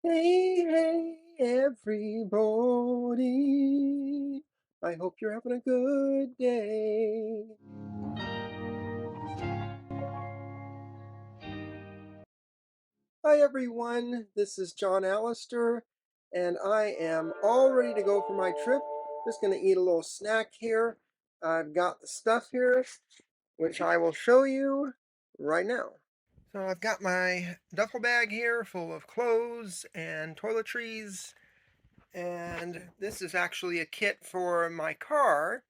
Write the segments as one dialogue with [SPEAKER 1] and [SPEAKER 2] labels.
[SPEAKER 1] Hey, hey, everybody. I hope you're having a good day. Hi, everyone. This is John Allister, and I am all ready to go for my trip. Just going to eat a little snack here. I've got the stuff here, which I will show you right now. So I've got my duffel bag here full of clothes and toiletries. And this is actually a kit for my car,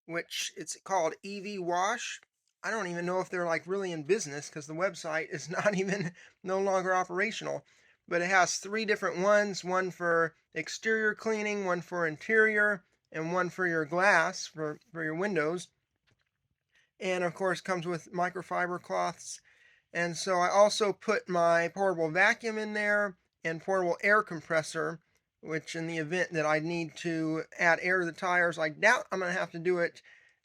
[SPEAKER 1] which it's called EV Wash. I don't even know if they're like really in business because the website is not even no longer operational. But it has three different ones, one for exterior cleaning, one for interior, and one for your glass for your windows. And of course comes with microfiber cloths. And so I also put my portable vacuum in there and portable air compressor, which in the event that I need to add air to the tires, I doubt I'm going to have to do it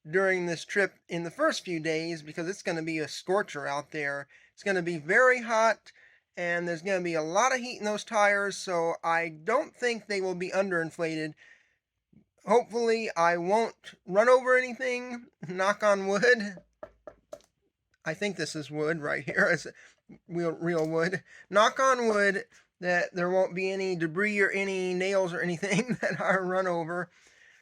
[SPEAKER 1] during this trip in the first few days because it's going to be a scorcher out there. It's going to be very hot and there's going to be a lot of heat in those tires, so I don't think they will be underinflated. Hopefully, I won't run over anything, knock on wood. I think this is wood right here. It's real wood. Knock on wood that there won't be any debris or any nails or anything that I run over.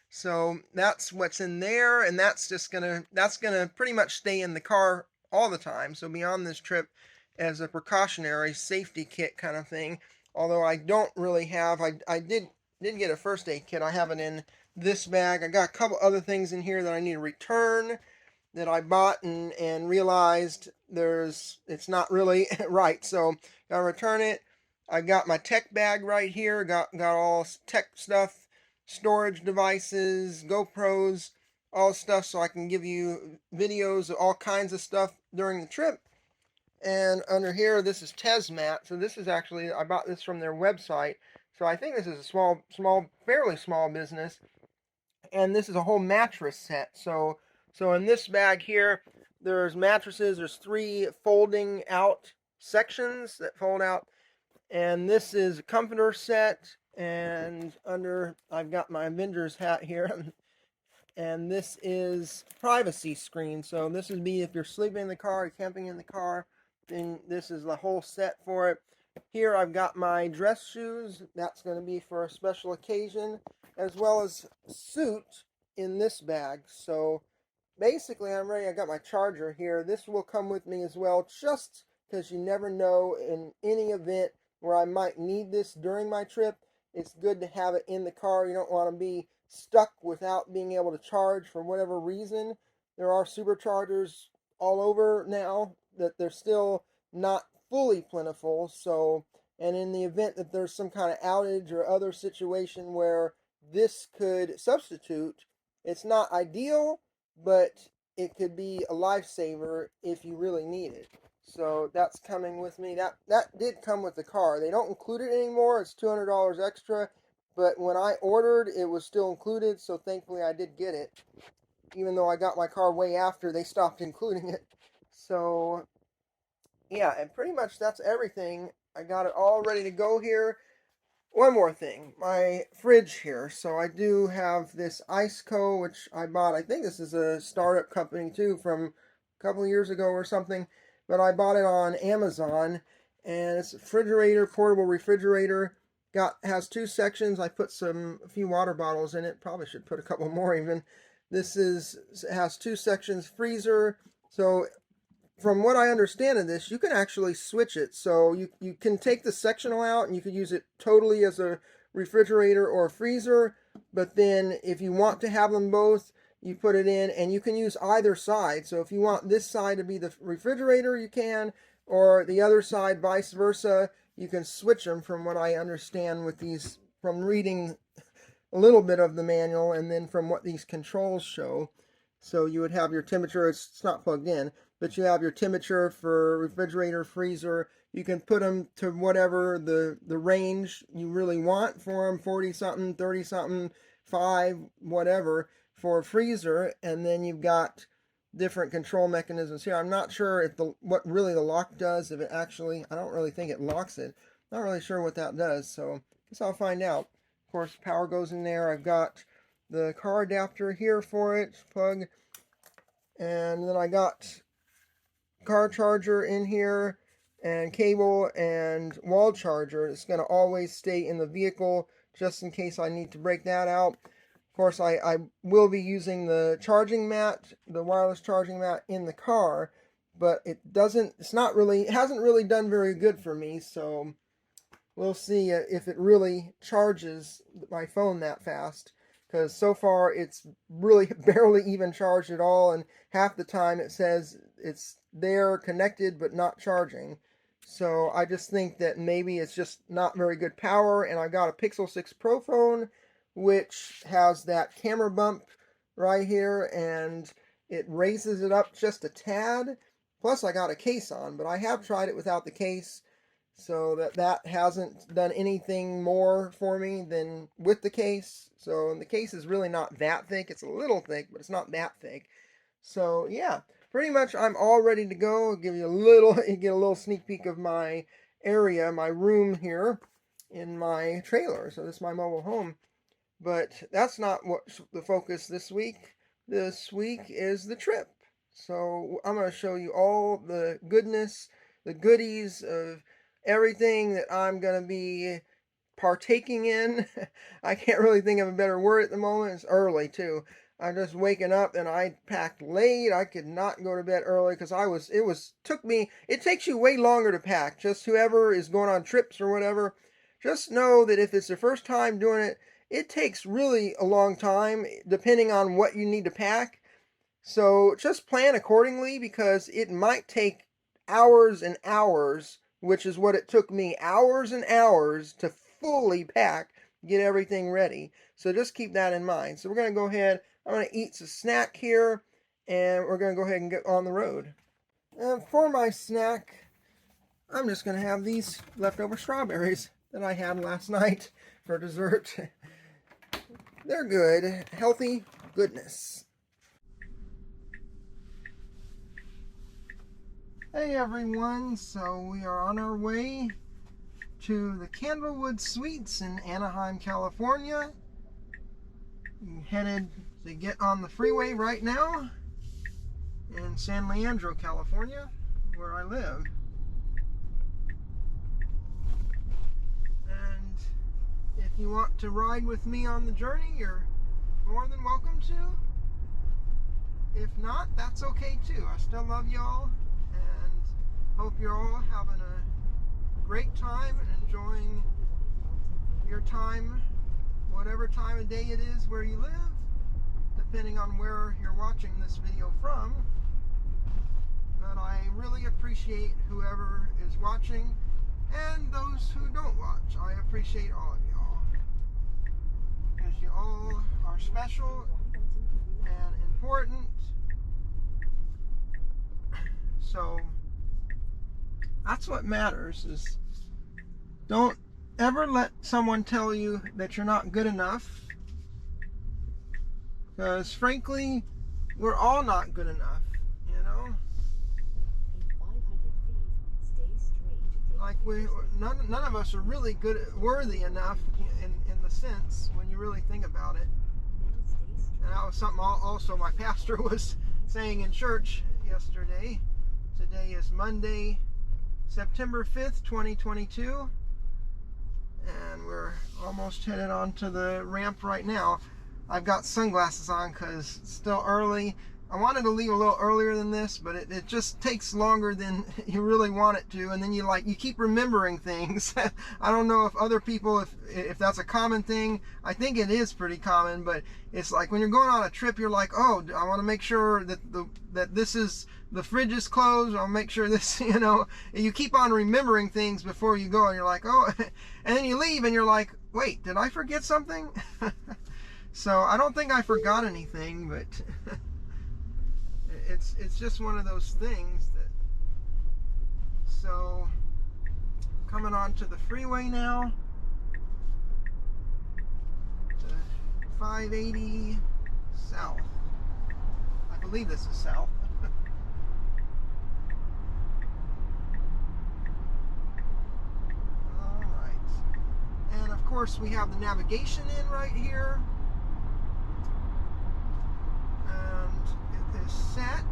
[SPEAKER 1] So that's what's in there, and that's gonna pretty much stay in the car all the time. So be on this trip as a precautionary safety kit kind of thing. Although I don't really have, I did get a first aid kit. I have it in this bag. I got a couple other things in here that I need to return that I bought and realized it's not really right. So gotta return it. I got my tech bag right here. Got all tech stuff, storage devices, GoPros, all stuff so I can give you videos of all kinds of stuff during the trip. And under here, this is Tesmat. So this is actually, I bought this from their website. So I think this is a fairly small business. And this is a whole mattress set. So in this bag here, there's mattresses. There's three folding out sections that fold out, and this is a comforter set. And under, I've got my Avengers hat here, and this is privacy screen. So this would be if you're sleeping in the car, or camping in the car, then this is the whole set for it. Here I've got my dress shoes. That's going to be for a special occasion, as well as suit in this bag. So basically I'm ready. I got my charger here. This will come with me as well, just because you never know in any event where I might need this during my trip. It's good to have it in the car. You don't want to be stuck without being able to charge for whatever reason. There are superchargers all over now that they're still not fully plentiful. So, and in the event that there's some kind of outage or other situation where this could substitute, it's not ideal, but it could be a lifesaver if you really need it. So that's coming with me. That did come with the car. They don't include it anymore. It's $200 extra, but when I ordered, it was still included. So thankfully, I did get it, even though I got my car way after they stopped including it. So yeah, and pretty much that's everything. I got it all ready to go here. One more thing, my fridge here. So I do have this Iceco, which I bought. I think this is a startup company too from a couple of years ago or something. But I bought it on Amazon, and it's a refrigerator, portable refrigerator. Has two sections. I put a few water bottles in it. Probably should put a couple more even. Has two sections, freezer. So from what I understand of this, you can actually switch it. So you can take the sectional out and you could use it totally as a refrigerator or a freezer. But then if you want to have them both, you put it in and you can use either side. So if you want this side to be the refrigerator, you can, or the other side, vice versa. You can switch them from what I understand with these, from reading a little bit of the manual and then from what these controls show. So you would have your temperature, it's not plugged in, but you have your temperature for refrigerator, freezer. You can put them to whatever the range you really want for them, 40 something, 30 something, 5, whatever, for a freezer. And then you've got different control mechanisms here. I'm not sure if what really the lock does, if it actually, I don't really think it locks it, Not really sure what that does, so I guess I'll find out. Of course, power goes in there. I've got the car adapter here for it, plug, and then I got car charger in here and cable and wall charger. It's going to always stay in the vehicle just in case I need to break that out. Of course, I will be using the charging mat, the wireless charging mat in the car, but it hasn't really done very good for me, so we'll see if it really charges my phone that fast, because so far it's really barely even charged at all, and half the time it says it's there connected but not charging. So I just think that maybe it's just not very good power. And I've got a Pixel 6 Pro phone which has that camera bump right here, and it raises it up just a tad. Plus I got a case on, but I have tried it without the case, so that hasn't done anything more for me than with the case. So the case is really not that thick. It's a little thick, but it's not that thick. So yeah, pretty much I'm all ready to go. I'll give you get a little sneak peek of my area, my room here in my trailer. So this is my mobile home. But that's not what's the focus this week. This week is the trip. So I'm going to show you all the goodness, the goodies of everything that I'm going to be partaking in. I can't really think of a better word at the moment. It's early too. I'm just waking up and I packed late. I could not go to bed early because it takes you way longer to pack. Just whoever is going on trips or whatever, just know that if it's the first time doing it, it takes really a long time depending on what you need to pack. So just plan accordingly, because it might take hours and hours, which is what it took me, hours and hours to fully pack, get everything ready. So just keep that in mind. So we're going to go ahead, I'm going to eat some snack here, and we're going to go ahead and get on the road. And for my snack, I'm just going to have these leftover strawberries that I had last night for dessert. They're good, healthy goodness. Hey everyone, so we are on our way to the Candlewood Suites in Anaheim, California. I'm headed to get on the freeway right now in San Leandro, California, where I live. And if you want to ride with me on the journey, you're more than welcome to. If not, that's okay too. I still love y'all. Hope you're all having a great time and enjoying your time, whatever time of day it is where you live, depending on where you're watching this video from. But I really appreciate whoever is watching and those who don't watch. I appreciate all of y'all, because you all are special and important. So that's what matters. Is don't ever let someone tell you that you're not good enough, because frankly, we're all not good enough, you know? Like none of us are really worthy enough in the sense, when you really think about it. And that was something also my pastor was saying in church yesterday. Today is Monday, September 5th, 2022, and we're almost headed onto the ramp right now. I've got sunglasses on because it's still early. I wanted to leave a little earlier than this, but it just takes longer than you really want it to, and then you keep remembering things. I don't know if other people, if that's a common thing. I think it is pretty common, but it's like when you're going on a trip, you're like, oh, I want to make sure that this is, the fridge is closed. I'll make sure this, you know, you keep on remembering things before you go, and you're like, oh, and then you leave and you're like, wait, did I forget something? So I don't think I forgot anything, but it's just one of those things that. So coming onto the freeway now, to 580 south. I believe this is south. course, we have the navigation in right here. And it is set.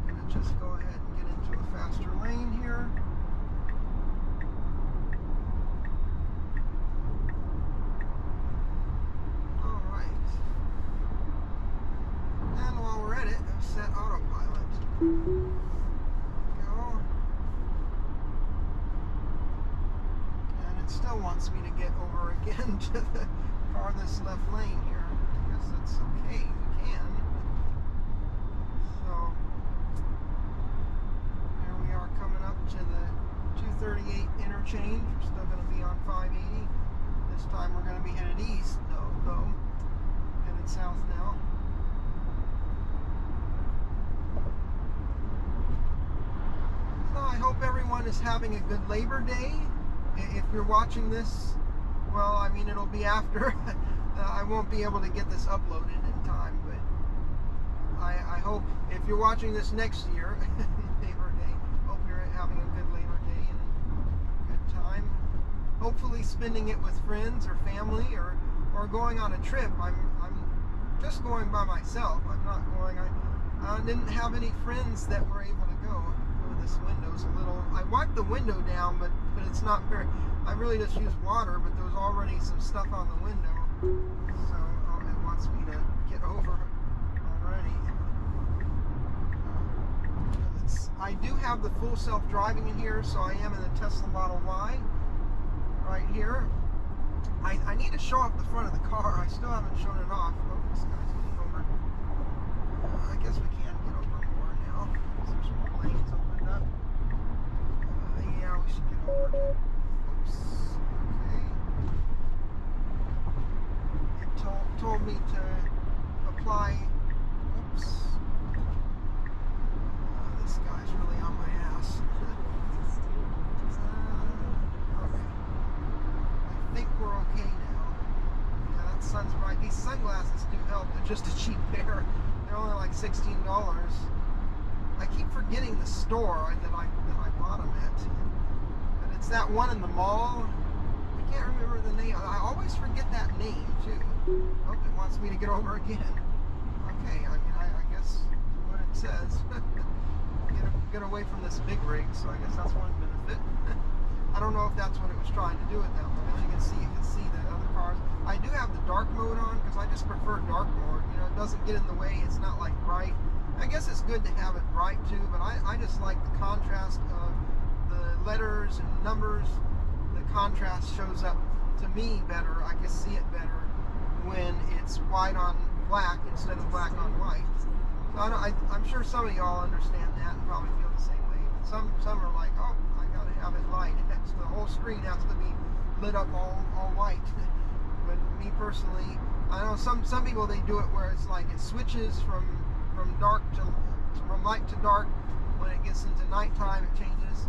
[SPEAKER 1] We're going to just go ahead and get into a faster lane here. Set autopilot. Go. And it still wants me to get over again to the farthest left lane here. I guess that's okay, we can. So here we are coming up to the 238 interchange. We're still going to be on 580. This time we're going to be headed east though. Headed south now. I hope everyone is having a good Labor Day. If you're watching this, well, I mean, it'll be after. I won't be able to get this uploaded in time, but I hope if you're watching this next year, Labor Day, hope you're having a good Labor Day and a good time. Hopefully spending it with friends or family or going on a trip. I'm just going by myself. I'm not going, I didn't have any friends that were able to go. This window's a little, I wiped the window down, but it's not very, I really just used water, but there was already some stuff on the window, so it wants me to get over already. I do have the full self-driving in here, so I am in the Tesla Model Y right here. I need to show off the front of the car. I still haven't shown it off. Oh, this guy's getting over. I guess we can get over more now, because there's more lanes opened up. Yeah, we should get over to, oops, okay. It told me to apply, oops. This guy's really on my ass. Okay. I think we're okay now. Yeah, that sun's bright. These sunglasses do help. They're just a cheap pair. They're only like $16. I keep forgetting the store that I bought them at. But it's that one in the mall. I can't remember the name. I always forget that name too. Oh, it wants me to get over again. Okay, I mean, I guess what it says. Get away from this big rig, so I guess that's one benefit. I don't know if that's what it was trying to do with that one. As you can see that other cars. I do have the dark mode on because I just prefer dark mode. You know, it doesn't get in the way. It's not like bright. I guess it's good to have it bright too, but I just like the contrast of the letters and numbers. The contrast shows up to me better. I can see it better when it's white on black instead of black on white. So I'm sure some of y'all understand that and probably feel the same way. But some are like, oh, I gotta have it light. So the whole screen has to be lit up all white. But me personally, I know some people, they do it where it's like it switches from dark from light to dark. When it gets into nighttime, it changes.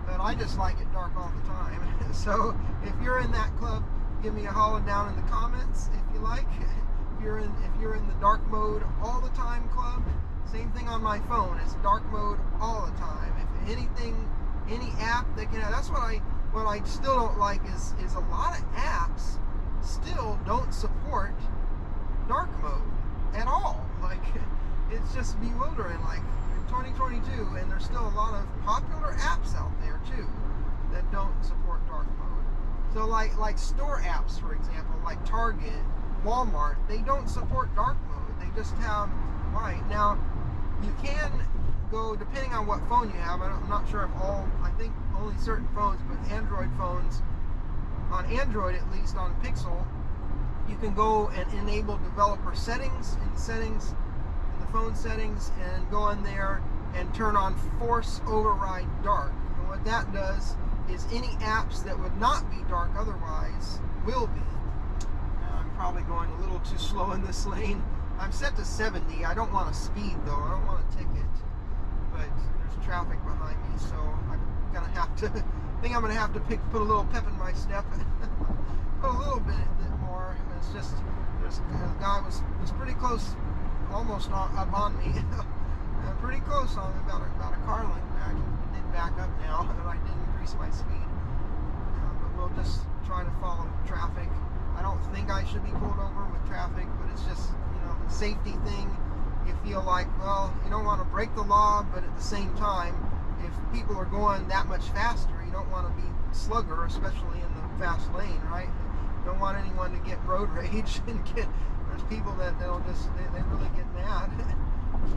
[SPEAKER 1] But I just like it dark all the time. So if you're in that club, give me a holler down in the comments if you like. If you're in the dark mode all the time club, same thing on my phone. It's dark mode all the time. If anything, any app that can, that's what I still don't like is a lot of apps still don't support dark mode at all. Like, it's just bewildering. Like in 2022, and there's still a lot of popular apps out there too that don't support dark mode. So like store apps, for example, like Target, Walmart, they don't support dark mode. They just have white. Now, you can go, depending on what phone you have, I'm not sure if I think only certain phones, but Android phones, on Android at least, on Pixel, you can go and enable developer settings in the phone settings, and go in there and turn on Force Override Dark. And what that does is any apps that would not be dark otherwise will be. Probably going a little too slow in this lane. I'm set to 70. I don't want to speed though. I don't want a ticket. But there's traffic behind me, so I'm gonna have to. I think I'm gonna have to put a little pep in my step. Put a little bit more. It's just a guy was pretty close almost up on me. Pretty close on me, about a car length back. It did back up now, and I did increase my speed. But we'll just try to follow traffic. I don't think I should be pulled over with traffic, but it's just, the safety thing. You feel like, well, you don't want to break the law, but at the same time, if people are going that much faster, you don't want to be slugger, especially in the fast lane, right? You don't want anyone to get road rage and there's people they'll just, they really get mad,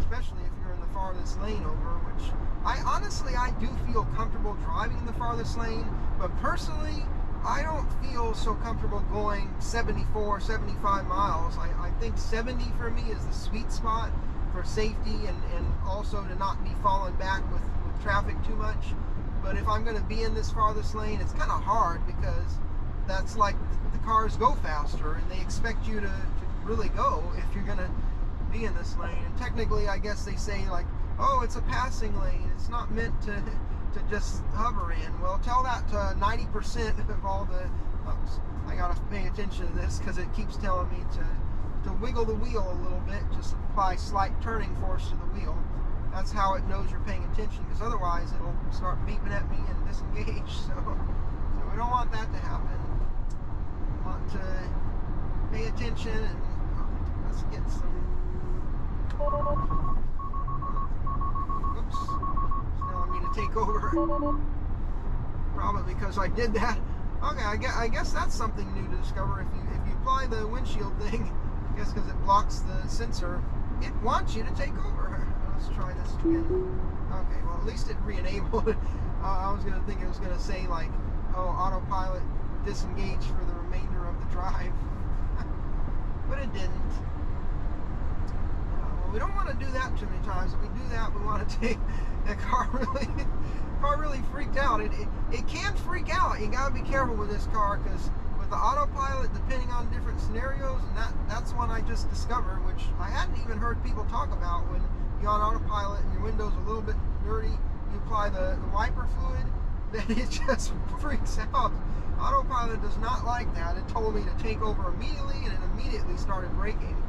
[SPEAKER 1] especially if you're in the farthest lane over, which I do feel comfortable driving in the farthest lane, but personally, I don't feel so comfortable going 74, 75 miles. I think 70 for me is the sweet spot for safety and also to not be falling back with traffic too much. But if I'm going to be in this farthest lane, it's kind of hard because that's like the cars go faster and they expect you to really go if you're going to be in this lane. And technically, I guess they say like, oh, it's a passing lane. It's not meant to just hover in. Well, tell that to 90% of all the, oops, I gotta pay attention to this because it keeps telling me to wiggle the wheel a little bit, just apply slight turning force to the wheel. That's how it knows you're paying attention, because otherwise it'll start beeping at me and disengage. So we don't want that to happen. We want to pay attention and let's get some. Oops. Take over, probably because I did that. Okay, I guess that's something new to discover. If you apply the windshield thing, I guess because it blocks the sensor, it wants you to take over. Let's try this again. Okay, well at least it re-enabled it. I was gonna think it was gonna say like, oh, autopilot disengaged for the remainder of the drive, but it didn't. We don't want to do that too many times. If we do that, we want to take the car really freaked out. It can freak out. You gotta be careful with this car because with the autopilot, depending on different scenarios, and that's one I just discovered, which I hadn't even heard people talk about. When you're on autopilot and your window's a little bit dirty, you apply the wiper fluid, then it just freaks out. Autopilot does not like that. It told me to take over immediately, and it immediately started braking.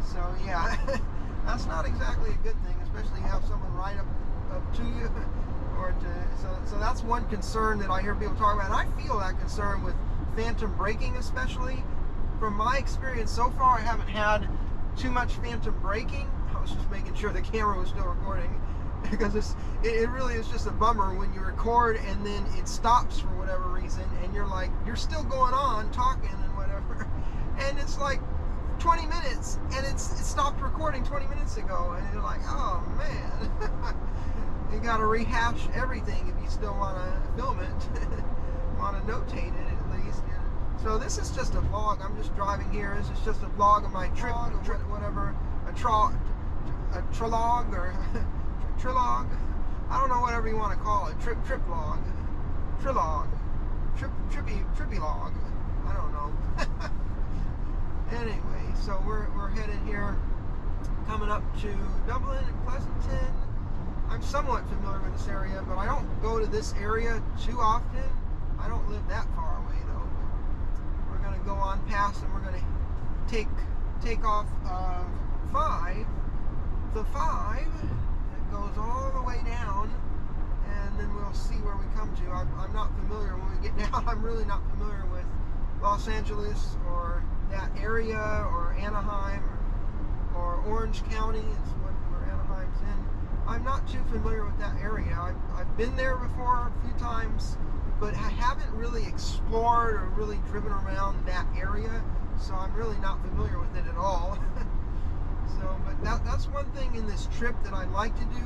[SPEAKER 1] So yeah. That's not exactly a good thing, especially you have someone right up to you, so that's one concern that I hear people talk about. And I feel that concern with phantom braking, especially. From my experience so far, I haven't had too much phantom braking. I was just making sure the camera was still recording, because it really is just a bummer when you record and then it stops for whatever reason, and you're still going on talking and whatever, and it's like 20 minutes and it stopped recording 20 minutes ago, and you're like, oh man. You gotta rehash everything if you still want to film it. Want to notate it at least. So this is just a vlog. I'm just driving here. This is just a vlog of my trip, whatever, a trilog or trilog. I don't know, whatever you want to call it. Trip vlog, trilog, trippy log. I don't know. Anyway, so we're headed here, coming up to Dublin and Pleasanton. I'm somewhat familiar with this area, but I don't go to this area too often. I don't live that far away though. We're gonna go on past, and we're gonna take off the 5 that goes all the way down, and then we'll see where we come to. I'm not familiar when we get down. I'm really not familiar with Los Angeles or that area, or Anaheim, or Orange County is where Anaheim's in. I'm not too familiar with that area. I've been there before a few times, but I haven't really explored or really driven around that area, so I'm really not familiar with it at all. But that's one thing in this trip that I'd like to do.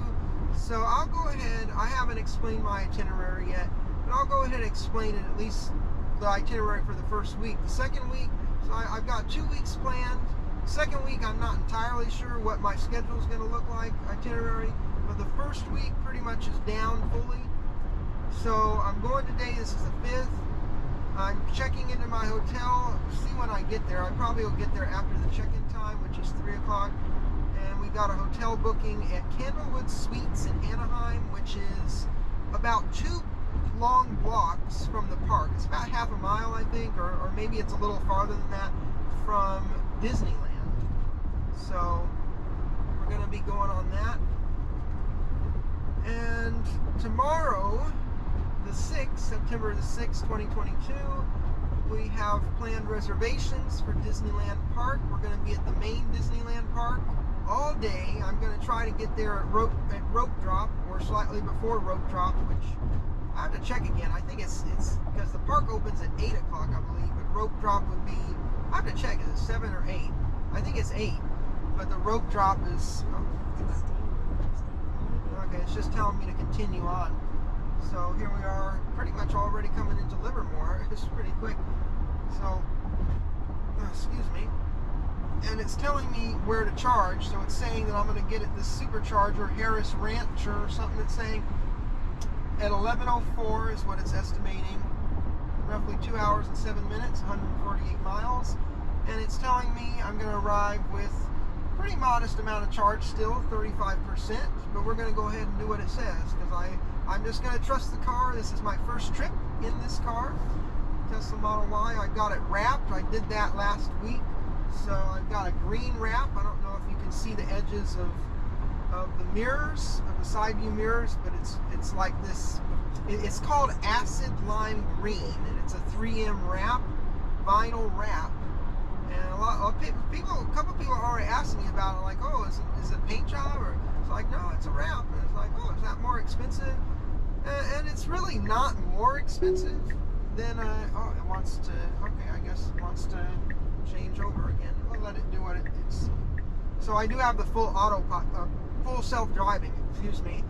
[SPEAKER 1] So I'll go ahead, I haven't explained my itinerary yet, but I'll go ahead and explain it, at least the itinerary for the first week. The second week, so I've got 2 weeks planned. Second week, I'm not entirely sure what my schedule is going to look like, itinerary, but the first week pretty much is down fully. So I'm going today, this is the 5th. I'm checking into my hotel, see when I get there. I probably will get there after the check-in time, which is 3 o'clock. And we got a hotel booking at Candlewood Suites in Anaheim, which is about 2 long blocks from the park. It's about half a mile, I think, or maybe it's a little farther than that from Disneyland. So to be going on that. And tomorrow, the 6th, September the 6th, 2022, we have planned reservations for Disneyland Park. We're going to be at the main Disneyland Park all day. I'm going to try to get there at rope drop, or slightly before rope drop, which I have to check again. I think it's because the park opens at 8 o'clock, I believe, but rope drop would be, I have to check, is it 7 or 8? I think it's 8, but the rope drop is, okay, it's just telling me to continue on. So here we are, pretty much already coming into Livermore. It's pretty quick. So, excuse me. And it's telling me where to charge. So it's saying that I'm going to get at this Supercharger, Harris Ranch or something. It's saying at 11:04 is what it's estimating. Roughly 2 hours and 7 minutes, 148 miles. And it's telling me I'm going to arrive with pretty modest amount of charge still, 35%. But we're going to go ahead and do what it says, because I'm just going to trust the car. This is my first trip in this car, Tesla Model Y. I got it wrapped. I did that last week. So I've got a green wrap. I don't know if you can see the edges of the mirrors, of the side view mirrors, but it's like this. It's called acid lime green, and it's a 3M wrap, vinyl wrap. And a couple people are already asking me about it, like, oh, is it a paint job? Or it's like, no, it's a wrap. And it's like, oh, is that more expensive? And it's really not more expensive than oh, it wants to. Okay, I guess it wants to change over again. We'll let it do what it's. So I do have the full full self-driving. Excuse me.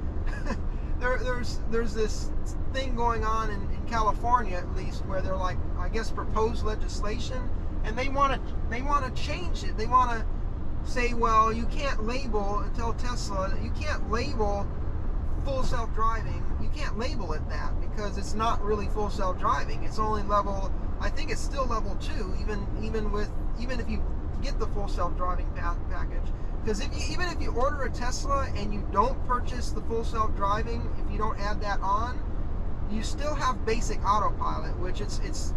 [SPEAKER 1] There's this thing going on in California, at least, where they're like, I guess, proposed legislation, and they want to change it. They want to say, well, you can't label, tell Tesla that you can't label full self-driving. You can't label it that, because it's not really full self-driving. It's only level, I think it's still level 2, even if you get the full self-driving package. Because even if you order a Tesla and you don't purchase the full self-driving, if you don't add that on, you still have basic autopilot, which it's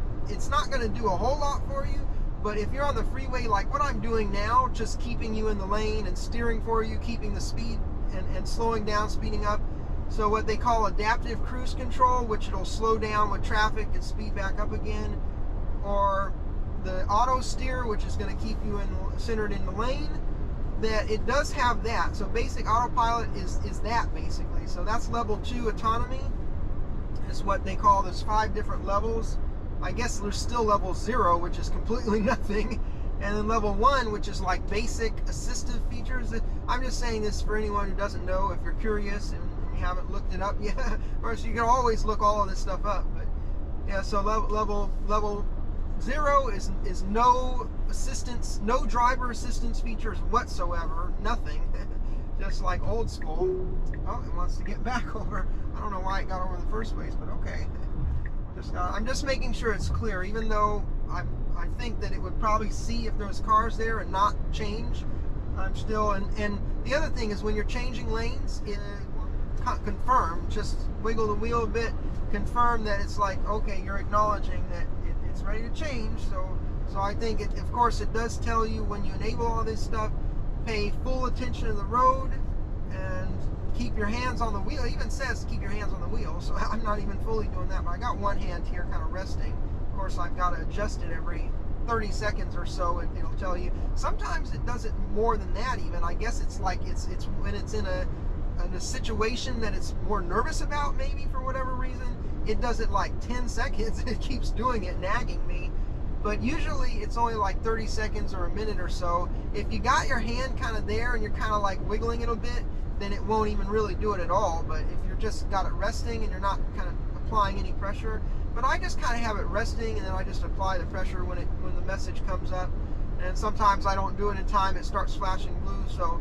[SPEAKER 1] not going to do a whole lot for you. But if you're on the freeway, like what I'm doing now, just keeping you in the lane and steering for you, keeping the speed and slowing down, speeding up. So what they call adaptive cruise control, which it'll slow down with traffic and speed back up again, or the auto steer, which is going to keep you centered in the lane. That it does have that. So basic autopilot is that basically. So that's level 2 autonomy. Is what they call. There's 5 different levels. I guess there's still level 0, which is completely nothing, and then level 1, which is like basic assistive features. I'm just saying this for anyone who doesn't know. If you're curious and you haven't looked it up yet, of course you can always look all of this stuff up. But yeah, so level 0 is no assistance, no driver assistance features whatsoever, nothing. Just like old school. Oh, it wants to get back over. I don't know why it got over in the first place, but okay. I'm just making sure it's clear, even though I think that it would probably see if there's cars there and not change. I'm still, and the other thing is when you're changing lanes, it confirm, just wiggle the wheel a bit, confirm that it's like, okay, you're acknowledging that it's ready to change. So I think of course it does tell you when you enable all this stuff, pay full attention to the road and keep your hands on the wheel. It even says keep your hands on the wheel, so I'm not even fully doing that, but I got one hand here kind of resting. Of course, I've got to adjust it every 30 seconds or so. It'll tell you. Sometimes it does it more than that even. I guess it's like it's when it's in a situation that it's more nervous about, maybe for whatever reason. It does it like 10 seconds. It keeps doing it, nagging me. But usually it's only like 30 seconds or a minute or so. If you got your hand kind of there and you're kind of like wiggling it a bit, then it won't even really do it at all. But if you're just got it resting and you're not kind of applying any pressure, but I just kind of have it resting and then I just apply the pressure when the message comes up. And sometimes I don't do it in time, it starts flashing blue. So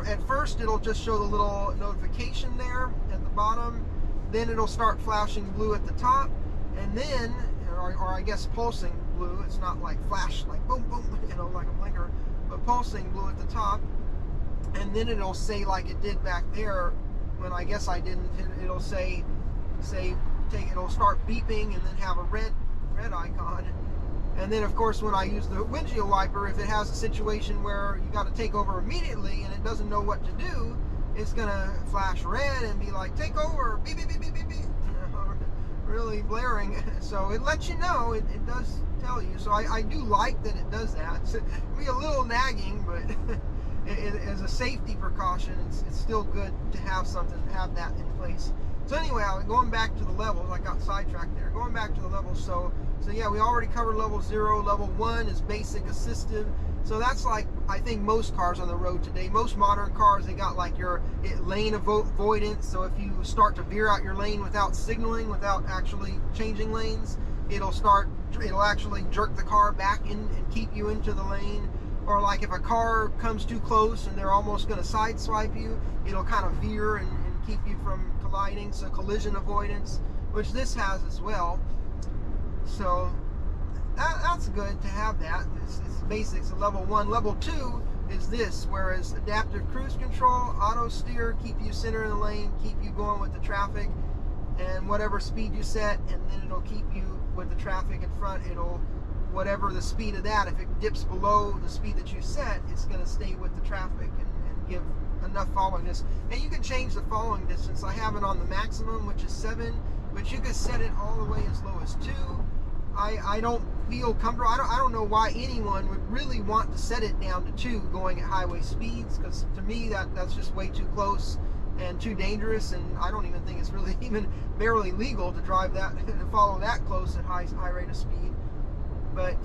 [SPEAKER 1] at first it'll just show the little notification there at the bottom, then it'll start flashing blue at the top, and then, or I guess pulsing blue. It's not like flash, like boom, boom, like a blinker, but pulsing blue at the top. And then it'll say like it did back there when I guess I didn't. It'll it'll start beeping and then have a red icon. And then of course when I use the windshield wiper, if it has a situation where you got to take over immediately and it doesn't know what to do, it's gonna flash red and be like, take over, beep, beep, beep, beep, beep, beep. Really blaring. So it lets you know, it does tell you. So I do like that it does that. It's be a little nagging, but as a safety precaution, it's still good to have something, have that in place. So anyway, going back to the levels, I got sidetracked there. Going back to the levels, so yeah, we already covered level 0. Level 1 is basic assistive. So that's like, I think most cars on the road today, most modern cars, they got like your lane avoidance. So if you start to veer out your lane without signaling, without actually changing lanes, it'll actually jerk the car back in and keep you into the lane. Or like if a car comes too close and they're almost going to sideswipe you, it'll kind of veer and keep you from colliding. So collision avoidance, which this has as well. So that's good to have that. It's basics of level 1. Level 2 is this, whereas adaptive cruise control, auto steer, keep you center in the lane, keep you going with the traffic, and whatever speed you set, and then it'll keep you with the traffic in front. It'll, whatever the speed of that, if it dips below the speed that you set, it's going to stay with the traffic and give enough following distance. And you can change the following distance. I have it on the maximum, which is 7, but you can set it all the way as low as 2. I don't feel comfortable. I don't know why anyone would really want to set it down to 2 going at highway speeds, because to me that's just way too close and too dangerous, and I don't even think it's really even barely legal to drive that and follow that close at high rate of speed. But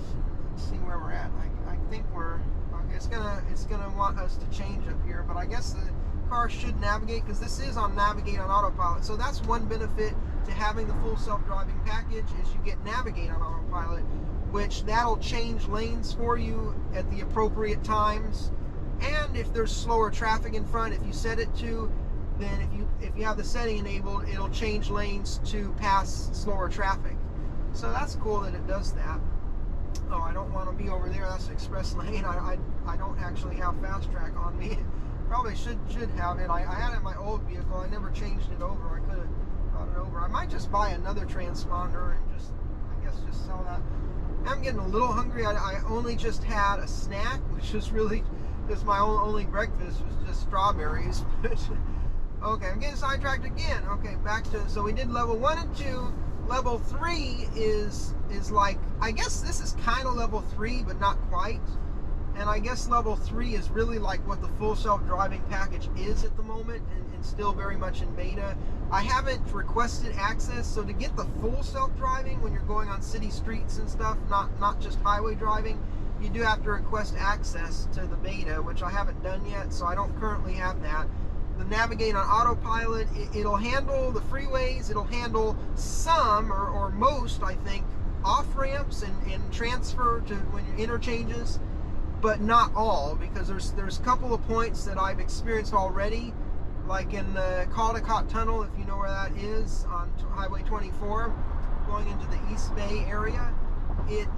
[SPEAKER 1] let's see where we're at. I think we're okay. It's gonna want us to change up here, but I guess the car should navigate, because this is on navigate on autopilot. So that's one benefit to having the full self-driving package, is you get navigate on autopilot, which that'll change lanes for you at the appropriate times. And if there's slower traffic in front, if you set it to, then if you have the setting enabled, it'll change lanes to pass slower traffic. So that's cool that it does that. Oh, I don't want to be over there. That's express lane. I don't actually have fast track on me. Probably should have it. I had it in my old vehicle. I never changed it over. I could have brought it over. I might just buy another transponder and I guess just sell that. I'm getting a little hungry. I only just had a snack, which is really just my only breakfast was just strawberries. Okay, I'm getting sidetracked again. Okay, back to, so we did level 1 and 2. Level 3 is like, I guess this is kind of level 3, but not quite. And I guess level 3 is really like what the full self-driving package is at the moment, and still very much in beta. I haven't requested access, so to get the full self-driving when you're going on city streets and stuff, not just highway driving, you do have to request access to the beta, which I haven't done yet, so I don't currently have that. The navigate on autopilot, it'll handle the freeways, it'll handle some or most, I think, off-ramps and transfer to when you're interchanges, but not all, because there's a couple of points that I've experienced already, like in the Caldecott Tunnel, if you know where that is, on Highway 24, going into the East Bay area. It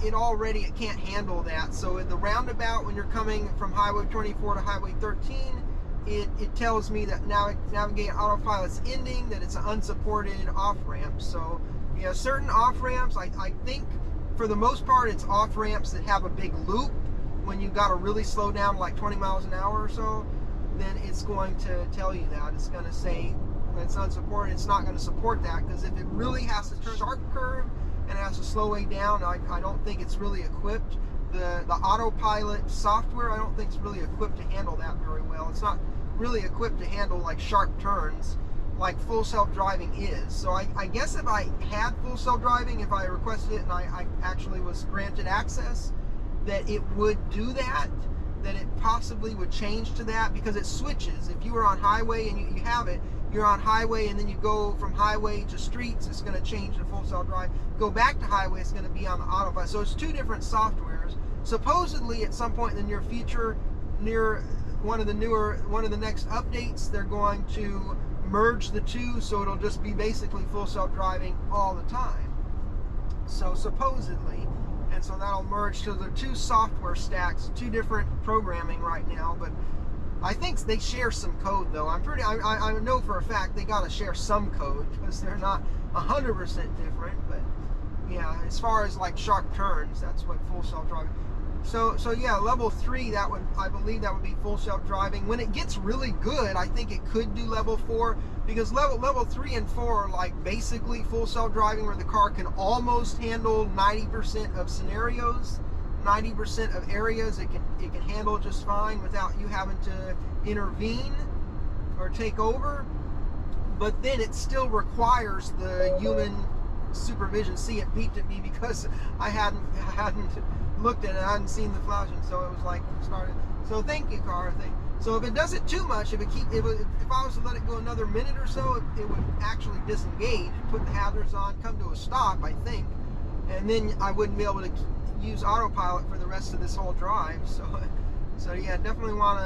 [SPEAKER 1] can't handle that. So at the roundabout, when you're coming from Highway 24 to Highway 13, it tells me that now navigate autopilot's ending, that it's an unsupported off-ramp. So yeah, certain off-ramps, I think for the most part it's off-ramps that have a big loop. When you've got to really slow down like 20 miles an hour or so, then it's going to tell you that. It's going to say when it's unsupported, it's not going to support that, because if it really has to turn a sharp curve and it has to slow way down, I don't think it's really equipped. The autopilot software, I don't think it's really equipped to handle that very well. It's not really equipped to handle like sharp turns like full self-driving is. So I guess if I had full self-driving, if I requested it and I actually was granted access, that it would do that, that it possibly would change to that, because it switches. If you were on highway and you have it, you're on highway and then you go from highway to streets, it's going to change to full self-drive. Go back to highway, it's going to be on the autopilot. So it's two different softwares. Supposedly at some point in the near future, near one of the next updates, they're going to merge the two, so it'll just be basically full self-driving all the time. So supposedly, and so that'll merge to the two software stacks, two different programming right now, but I think they share some code though. I know for a fact they gotta share some code, because they're not 100% different, but yeah, as far as like sharp turns, that's what full self-driving. So yeah, level 3, I believe that would be full self-driving. When it gets really good, I think it could do level 4, because level 3 and 4 are like basically full self-driving, where the car can almost handle 90% of scenarios, 90% of areas it can handle just fine without you having to intervene or take over. But then it still requires the human supervision. See, it beeped at me because I hadn't looked at it. I hadn't seen the flashing, so it was like started. So thank you, car. So if it does it too much, if I was to let it go another minute or so, it would actually disengage, put the hazards on, come to a stop, I think, and then I wouldn't be able to use autopilot for the rest of this whole drive. So yeah, definitely want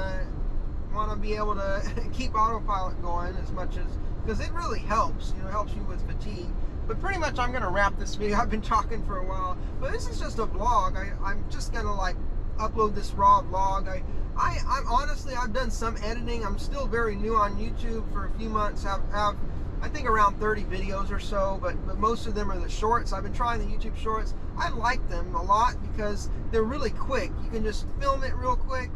[SPEAKER 1] to be able to keep autopilot going as much as, because it really helps. You know, it helps you with fatigue. But pretty much I'm going to wrap this video. I've been talking for a while, but this is just a vlog. I'm just going to like upload this raw vlog. I'm honestly, I've done some editing. I'm still very new on YouTube. For a few months, have I think around 30 videos or so, but most of them are the shorts. I've been trying the YouTube shorts. I like them a lot because they're really quick. You can just film it real quick,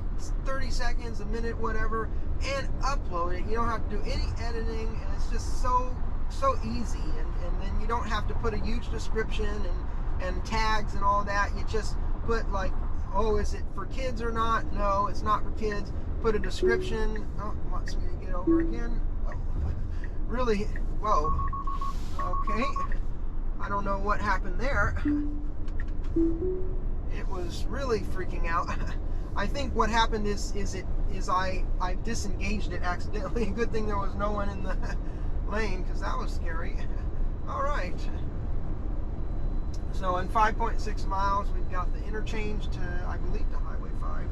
[SPEAKER 1] 30 seconds, a minute, whatever, and upload it. You don't have to do any editing, and it's just so easy. And then you don't have to put a huge description and tags and all that. You just put like, oh, is it for kids or not? No, it's not for kids. Put a description. Oh, wants me to get over again. Oh, really? Whoa. Okay. I don't know what happened there. It was really freaking out. I think what happened is I disengaged it accidentally. Good thing there was no one in the lane, because that was scary. All right. So in 5.6 miles, we've got the interchange to, I believe, to Highway 5.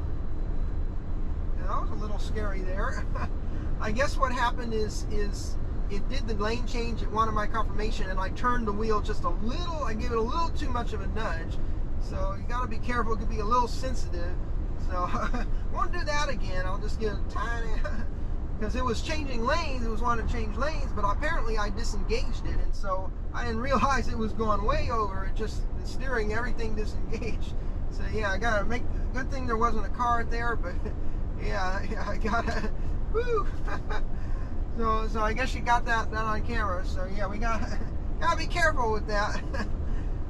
[SPEAKER 1] Yeah, that was a little scary there. I guess what happened is it did the lane change. It wanted my confirmation, and I turned the wheel just a little. I gave it a little too much of a nudge. So you got to be careful. It could be a little sensitive. So won't do that again. I'll just get a tiny, because it was changing lanes. It was wanting to change lanes, but apparently I disengaged it, and so I didn't realize it was going way over. It just, the steering, everything disengaged. So yeah, I gotta make. Good thing there wasn't a car there, but yeah, I gotta. Woo. So I guess you got that on camera. So yeah, we gotta be careful with that.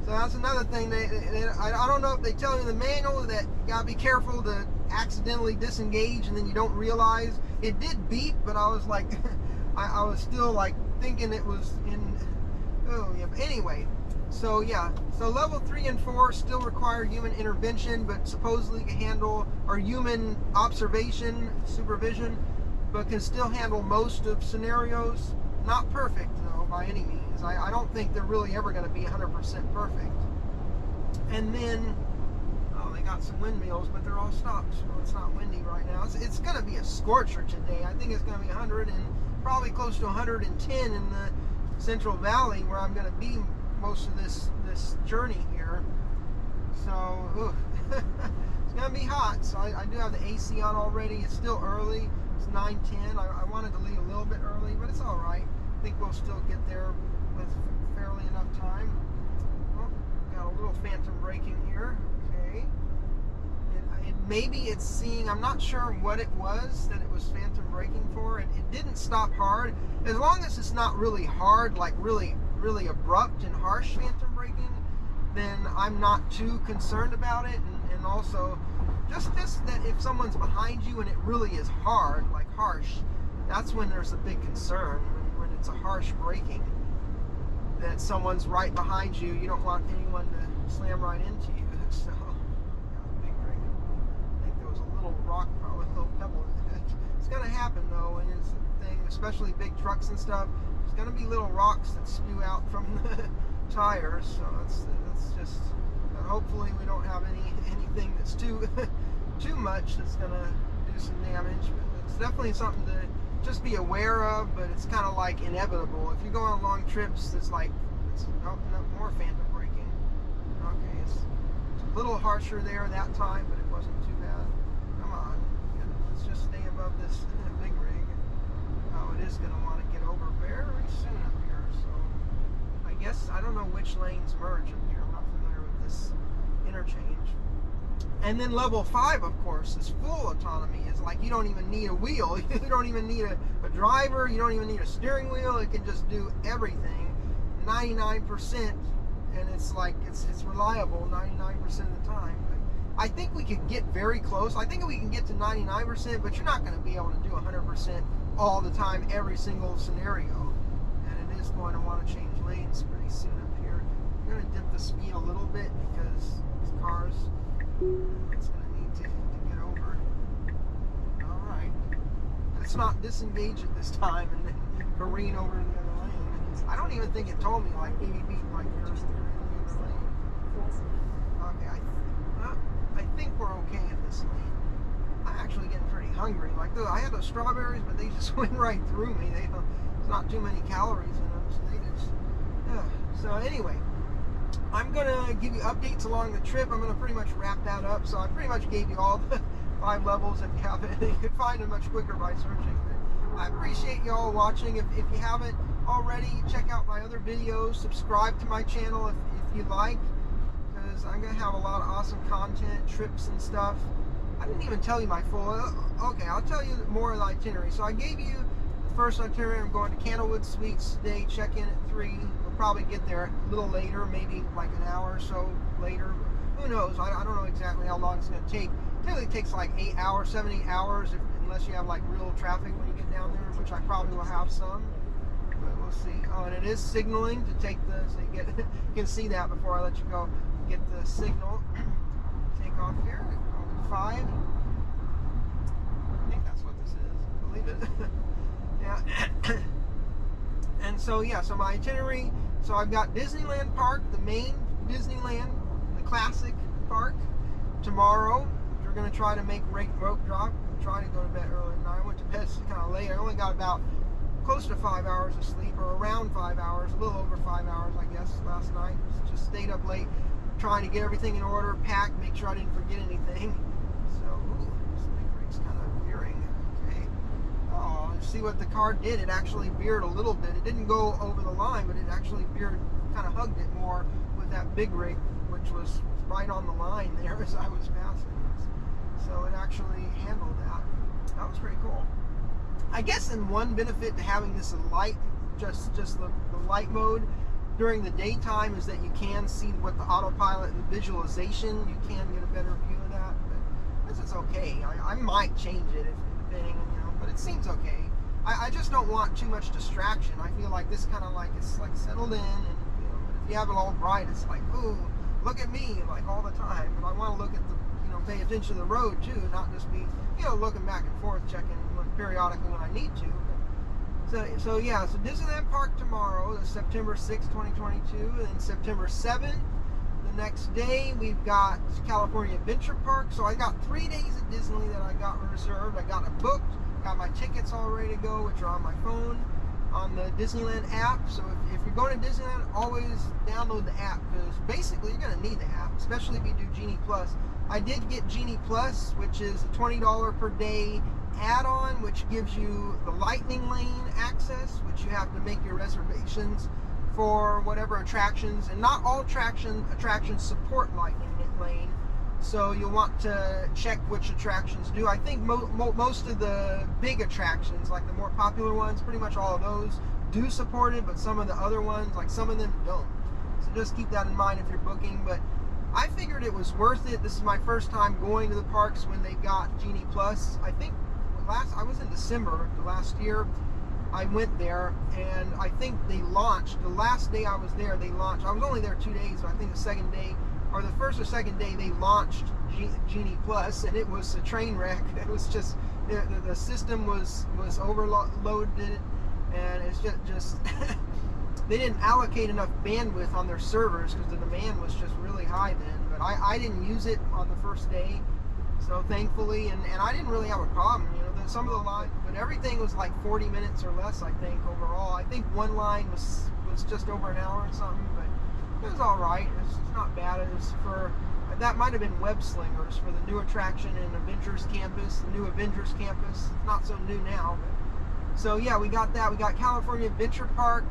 [SPEAKER 1] So that's another thing. I don't know if they tell you in the manual that you gotta be careful to accidentally disengage, and then you don't realize. It did beep, but I was like, I was still like thinking it was in. Oh yeah. But anyway, so yeah. So level 3 and 4 still require human intervention, but supposedly can handle, or human observation, supervision, but can still handle most of scenarios. Not perfect though, by any means. I don't think they're really ever going to be 100% perfect. And then, oh, they got some windmills, but they're all stopped, so it's not windy right now. It's going to be a scorcher today. I think it's going to be 100 and probably close to 110 in the Central Valley, where I'm going to be most of this journey here. So it's going to be hot. So I do have the AC on already. It's still early. It's 9:10. I wanted to leave a little bit early, but it's all right. I think we'll still get there with fairly enough time. Oh, got a little phantom braking here. Okay. Maybe it's seeing, I'm not sure what it was that it was phantom braking for. It didn't stop hard. As long as it's not really hard, like really abrupt and harsh phantom braking, then I'm not too concerned about it. And also, just that if someone's behind you and it really is hard, like harsh, that's when there's a big concern. When it's a harsh braking, that someone's right behind you, you don't want anyone to slam right into you. So, yeah, big rig. I think there was a little rock, probably a little pebble. It's gonna happen though, and it's a thing, especially big trucks and stuff. There's gonna be little rocks that spew out from the tires. So that's just. Hopefully we don't have anything that's too much that's gonna do some damage. But it's definitely something to just be aware of. But it's kind of like inevitable. If you go on long trips, it's like no more phantom braking. Okay, it's a little harsher there that time, but it wasn't too bad. Come on, let's just stay above this big rig. Oh, it is gonna want to get over very soon up here. So I guess I don't know which lanes merge up here. change. And then level 5, of course, is full autonomy. It's like you don't even need a wheel. You don't even need a driver. You don't even need a steering wheel. It can just do everything 99%. And it's like, it's reliable 99% of the time. But I think we could get very close. I think we can get to 99%, but you're not going to be able to do 100% all the time, every single scenario. And it is going to want to change lanes pretty soon up here. I'm going to dip the speed a little bit because this car's, it's going to need to get over. All right. Let's not disengage at this time and then careen over to the other lane. I don't even think it told me like beep beep like you're in the other lane. Okay, I think we're okay in this lane. I'm actually getting pretty hungry. Like I had those strawberries, but they just went right through me. There's not too many calories in them, so they just. So anyway, I'm gonna give you updates along the trip. I'm gonna pretty much wrap that up. So I pretty much gave you all the 5 levels. If you have it, you could find them much quicker by searching. But I appreciate you all watching. If you haven't already, check out my other videos. Subscribe to my channel if you like, because I'm gonna have a lot of awesome content, trips and stuff. I didn't even tell you my full. Okay, I'll tell you more of the itinerary. So I gave you the first itinerary. I'm going to Candlewood Suites today. Check in at 3. We'll probably get there a little later, maybe like an hour or so later. Who knows? I don't know exactly how long it's going to take. Typically it takes like 8 hours, 7, 8 hours, unless you have like real traffic when you get down there, which I probably will have some. But we'll see. Oh, and it is signaling to take the, so you get, you can see that before I let you go. Get the signal. Take off here. 5. I think that's what this is. I believe it. Yeah. And so yeah, so my itinerary. So I've got Disneyland Park, the main Disneyland, the classic park. Tomorrow, we're going to try to make rope drop. I'm trying to go to bed early tonight. I went to bed kind of late. I only got about close to 5 hours of sleep, or around 5 hours, a little over 5 hours, I guess, last night. Just stayed up late, trying to get everything in order, pack, make sure I didn't forget anything. This big rig's kind of veering. Okay. Oh, see what the car did? It actually veered a little bit. It didn't go over the line, but it actually veered, kind of hugged it more with that big rig, which was right on the line there as I was passing. So it actually handled that. That was pretty cool. I guess in one benefit to having this light, just the light mode during the daytime, is that you can see what the autopilot and the visualization, you can get a better view of that. But it's okay. I might change it if depending, but it seems okay. I just don't want too much distraction. I feel like this kind of like, it's like settled in, and but if you have it all bright, it's like, ooh, look at me, like all the time. But I want to look at the, pay attention to the road too, not just be, looking back and forth, checking periodically when I need to. So yeah, so Disneyland Park tomorrow, that's September 6, 2022, and September 7th, the next day, we've got California Adventure Park. So I got 3 days at Disney that I got reserved. I got it booked, got my tickets all ready to go, which are on my phone, on the Disneyland app. So if you're going to Disneyland, always download the app, because basically you're going to need the app, especially if you do Genie Plus. I did get Genie Plus, which is a $20 per day add-on, which gives you the lightning lane access, which you have to make your reservations for whatever attractions, and not all attractions support lightning lane, so you'll want to check which attractions do. I think most of the big attractions, like the more popular ones, pretty much all of those do support it, but some of the other ones, like some of them don't. So just keep that in mind if you're booking. But I figured it was worth it. This is my first time going to the parks when they got Genie Plus. I think I was in December last year. I went there, and I think they launched, the last day I was there, they launched. I was only there 2 days, but I think the second day, or the first or second day, they launched Genie Plus, and it was a train wreck. It was just, the system was overloaded, and it's just they didn't allocate enough bandwidth on their servers, because the demand was just really high then. But I didn't use it on the first day, so thankfully, and I didn't really have a problem. Some of the lines, but everything was like 40 minutes or less, I think, overall. I think one line was just over an hour or something, but it was all right. It's not bad. It was for, that might have been Web Slingers for the new attraction in Avengers Campus, the new Avengers Campus. Not so new now, but so yeah, we got that. We got California Adventure Park.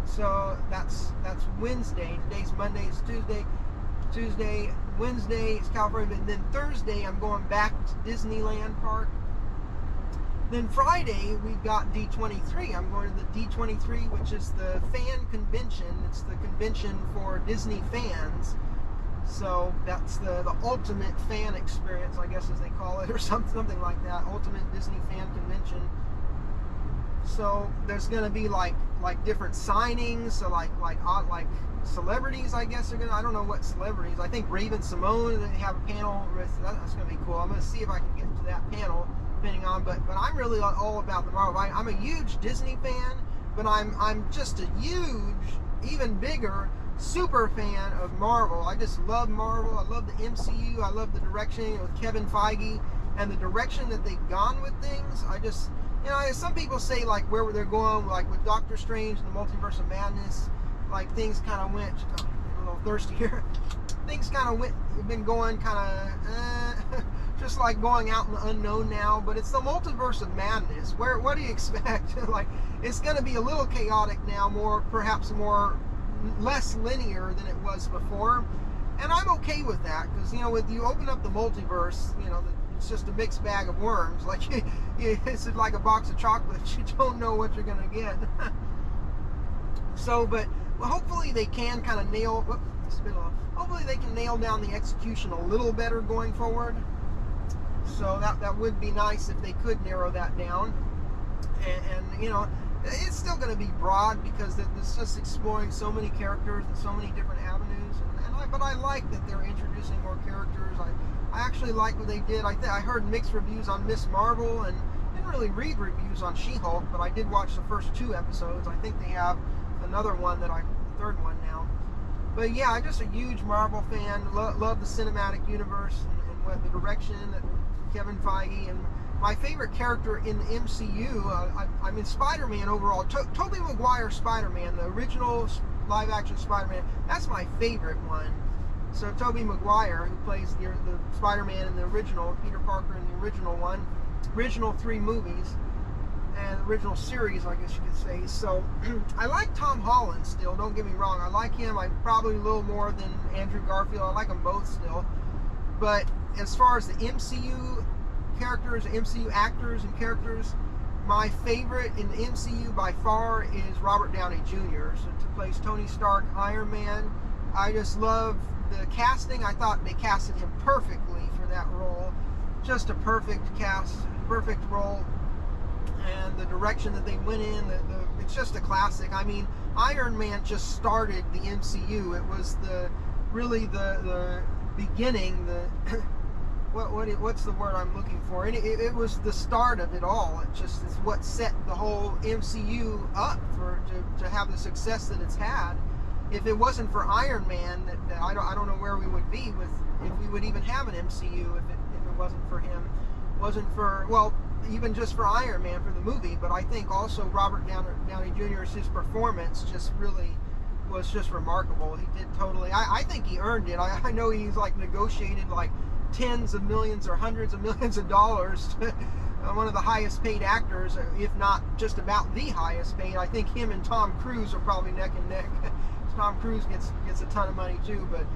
[SPEAKER 1] So that's Wednesday. Today's Monday. It's Tuesday. Wednesday is California, and then Thursday I'm going back to Disneyland Park. Then Friday we've got D23. I'm going to the D23, which is the fan convention. It's the convention for Disney fans. So that's the ultimate fan experience, I guess, as they call it, or something like that. Ultimate Disney fan convention. So there's going to be like different signings. So like celebrities, I guess, are gonna. I don't know what celebrities. I think Raven Simone. They have a panel. That's going to be cool. I'm going to see if I can get to that panel. Depending on, but I'm really all about the Marvel. I'm a huge Disney fan, but I'm just a huge, even bigger, super fan of Marvel. I just love Marvel. I love the MCU. I love the direction with Kevin Feige and the direction that they've gone with things. I just, some people say like where they're going, like with Doctor Strange and the Multiverse of Madness, like things kind of went. Oh, I'm a little thirsty here. Things kind of been going kind of. Just like going out in the unknown now, but it's the multiverse of madness. What do you expect? Like, it's going to be a little chaotic now, perhaps less linear than it was before, and I'm okay with that because when you open up the multiverse, it's just a mixed bag of worms. Like it's like a box of chocolates. You don't know what you're going to get. So, but hopefully they can kind of nail. Hopefully they can nail down the execution a little better going forward. So that would be nice if they could narrow that down, and it's still going to be broad because it's just exploring so many characters and so many different avenues. But I like that they're introducing more characters. I actually like what they did. I heard mixed reviews on Miss Marvel and didn't really read reviews on She-Hulk, but I did watch the first 2 episodes. I think they have another one the 3rd one now. But yeah, I'm just a huge Marvel fan. Love the cinematic universe and what the direction that Kevin Feige, and my favorite character in the MCU, I'm in Spider-Man overall. Tobey Maguire Spider-Man, the original live-action Spider-Man, that's my favorite one. So Tobey Maguire, who plays the Spider-Man in the original, Peter Parker in the original 3 movies, and the original series, I guess you could say. So I like Tom Holland still, don't get me wrong. I like him. I'm probably a little more than Andrew Garfield. I like them both still. But as far as the MCU characters, MCU actors and characters, my favorite in the MCU by far is Robert Downey Jr. So to plays Tony Stark, Iron Man. I just love the casting. I thought they casted him perfectly for that role. Just a perfect cast, perfect role. And the direction that they went in, it's just a classic. I mean, Iron Man just started the MCU. It was really the beginning, what's the word I'm looking for? And it was the start of it all. It's what set the whole MCU up to have the success that it's had. If it wasn't for Iron Man, I don't know where we would be if we would even have an MCU if it wasn't for him. Wasn't for, well, even just for Iron Man, for the movie, but I think also Robert Downey Jr.'s his performance was just remarkable. He did totally. I think he earned it. I know he's like negotiated like tens of millions or hundreds of millions of dollars to one of the highest paid actors, if not just about the highest paid. I think him and Tom Cruise are probably neck and neck. Tom Cruise gets a ton of money too, but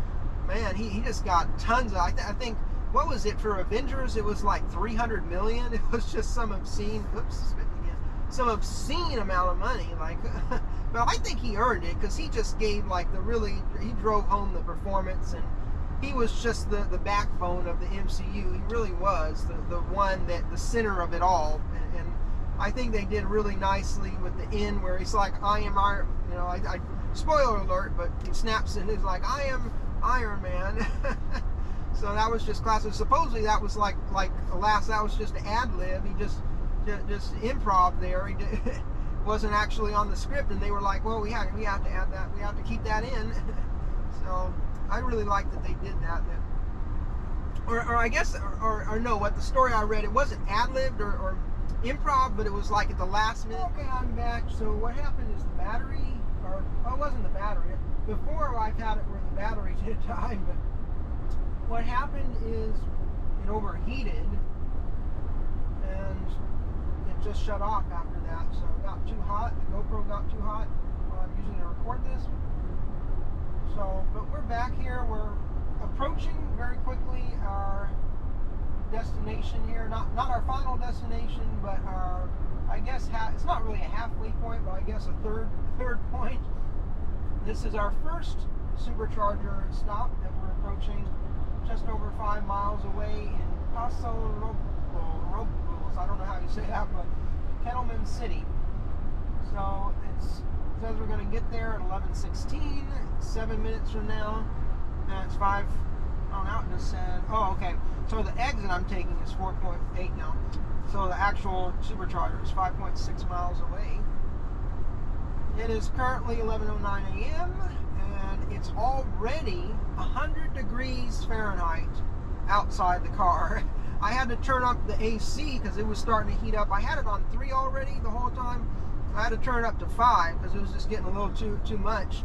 [SPEAKER 1] man, he just got tons of. I think. What was it for Avengers? It was like 300 million. It was just some obscene. Oops, spit again. Some obscene amount of money. Like, but I think he earned it because he just gave like he drove home the performance, and he was just the backbone of the MCU. He really was the one the center of it all. And I think they did really nicely with the end where he's like, I am Iron. I spoiler alert, but he snaps and he's like, I am Iron Man. So that was just classic. Supposedly that was like that was just an ad lib. He just improv there. He wasn't actually on the script, and they were like, well, we have to add that. We have to keep that in. So I really like that they did that. Or I guess, or no, what the story I read, it wasn't ad libbed or improv, but it was like at the last minute. Okay, I'm back. So what happened is the battery, it wasn't the battery. Before I've had it where the battery did die, but what happened is it overheated and it just shut off after that. So it got too hot. The GoPro got too hot while I'm using it to record this. So, but we're back here. We're approaching very quickly our destination here. Not our final destination, but our, I guess, it's not really a halfway point, but I guess a third point. This is our first Supercharger stop, and we're approaching just over 5 miles away in Paso Robles. I don't know how you say that, but Kettleman City. So it says we're going to get there at 11:16, 7 minutes from now. And it's 5. Oh, now it just said. Oh, okay. So the exit I'm taking is 4.8 now. So the actual Supercharger is 5.6 miles away. It is currently 11:09 a.m. and it's already 100 degrees Fahrenheit outside the car. I had to turn up the AC because it was starting to heat up. I had it on 3 already the whole time. I had to turn it up to 5 because it was just getting a little too much.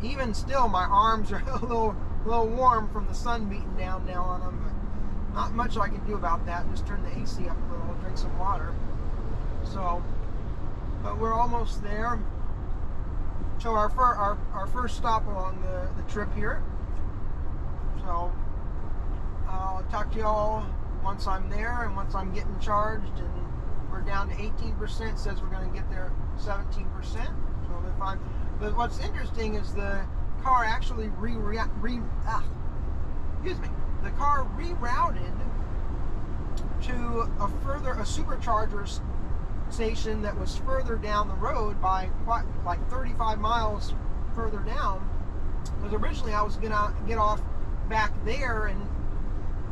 [SPEAKER 1] Even still, my arms are a little warm from the sun beating down now on them. But not much I can do about that. Just turn the AC up a little, drink some water. So, but we're almost there. So our first stop along the trip here. So I'll talk to y'all once I'm there and once I'm getting charged, and we're down to 18%. Says we're going to get there 17%. So we'll be fine. But what's interesting is the car actually the car rerouted to a Supercharger station that was further down the road by like 35 miles further down. Because originally I was gonna get off back there, and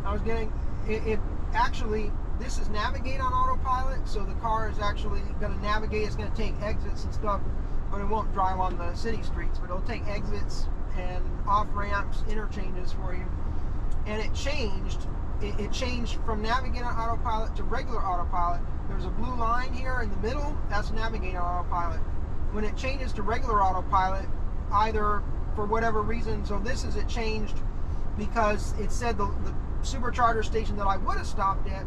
[SPEAKER 1] I was getting it actually, this is navigate on autopilot, so the car is actually going to navigate. It's going to take exits and stuff, but it won't drive on the city streets, but it'll take exits and off ramps, interchanges for you. And it changed from navigate on autopilot to regular autopilot. There's a blue line here in the middle, that's navigate on autopilot. When it changes to regular autopilot, either for whatever reason, so this is, it changed because it said the Supercharger station that I would have stopped at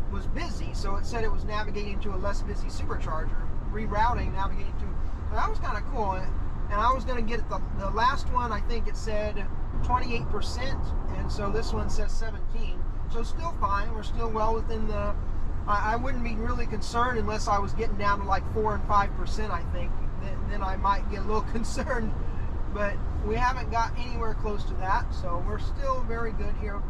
[SPEAKER 1] was busy, so it said it was navigating to a less busy Supercharger, rerouting, navigating to. Well, that was kind of cool, and I was going to get the last one. I think it said 28%, and so this one says 17. So still fine. We're still well within the. I wouldn't be really concerned unless I was getting down to like 4 and 5%. I think then I might get a little concerned, but we haven't got anywhere close to that, so we're still very good here.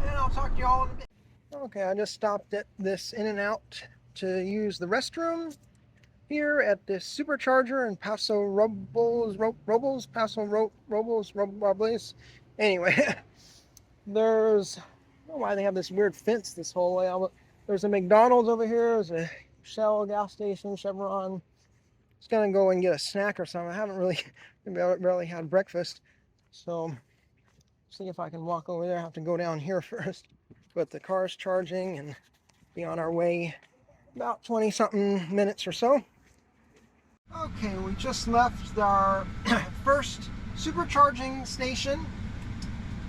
[SPEAKER 1] And I'll talk to you all in a bit. Okay, I just stopped at this In-N-Out to use the restroom here at this Supercharger in Paso Robles. Anyway, there's, I don't know why they have this weird fence this whole way. There's a McDonald's over here. There's a Shell gas station, Chevron. Just gonna go and get a snack or something. I haven't really barely had breakfast, so see if I can walk over there. I have to go down here first, but the car's charging and be on our way about 20 something minutes or so. Okay, we just left our first supercharging station,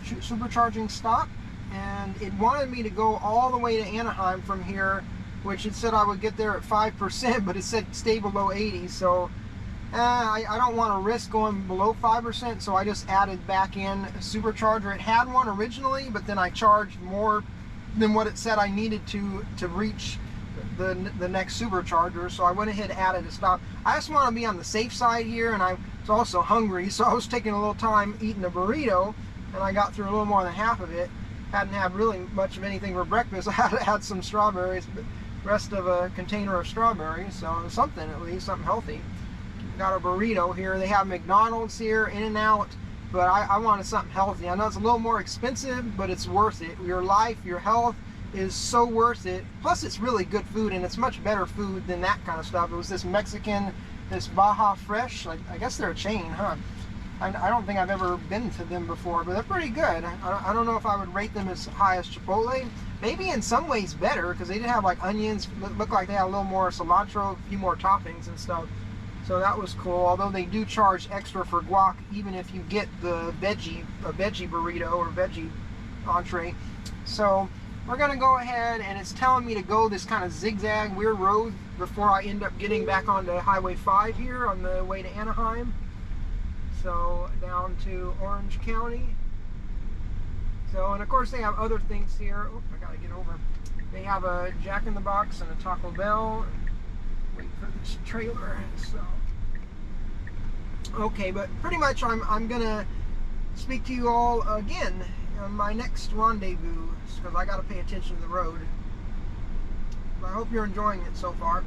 [SPEAKER 1] supercharging stop, and it wanted me to go all the way to Anaheim from here, which it said I would get there at 5%, but it said stay below 80, so I don't want to risk going below 5%, so I just added back in a Supercharger. It had one originally, but then I charged more than what it said I needed to reach the next Supercharger, so I went ahead and added a stop. I just want to be on the safe side here, and I was also hungry, so I was taking a little time eating a burrito, and I got through a little more than half of it. Hadn't had really much of anything for breakfast. I had some strawberries, but the rest of a container of strawberries, so something at least, something healthy. Got a burrito here. They have McDonald's here, In-N-Out, but I wanted something healthy. I know it's a little more expensive, but it's worth it. Your life, your health is so worth it. Plus, it's really good food, and it's much better food than that kind of stuff. It was this Mexican, this Baja Fresh. I guess they're a chain, huh? I don't think I've ever been to them before, but they're pretty good. I don't know if I would rate them as high as Chipotle. Maybe in some ways better, because they did have like onions. Looked like they had a little more cilantro, a few more toppings and stuff. So that was cool, although they do charge extra for guac, even if you get the veggie burrito or veggie entree. So we're gonna go ahead, and it's telling me to go this kind of zigzag weird road before I end up getting back onto Highway 5 here on the way to Anaheim. So down to Orange County. So, and of course they have other things here. Oh, I gotta get over. They have a Jack in the Box and a Taco Bell. Wait for this trailer. So, okay, but pretty much I'm gonna speak to you all again on my next rendezvous because I gotta pay attention to the road. But I hope you're enjoying it so far.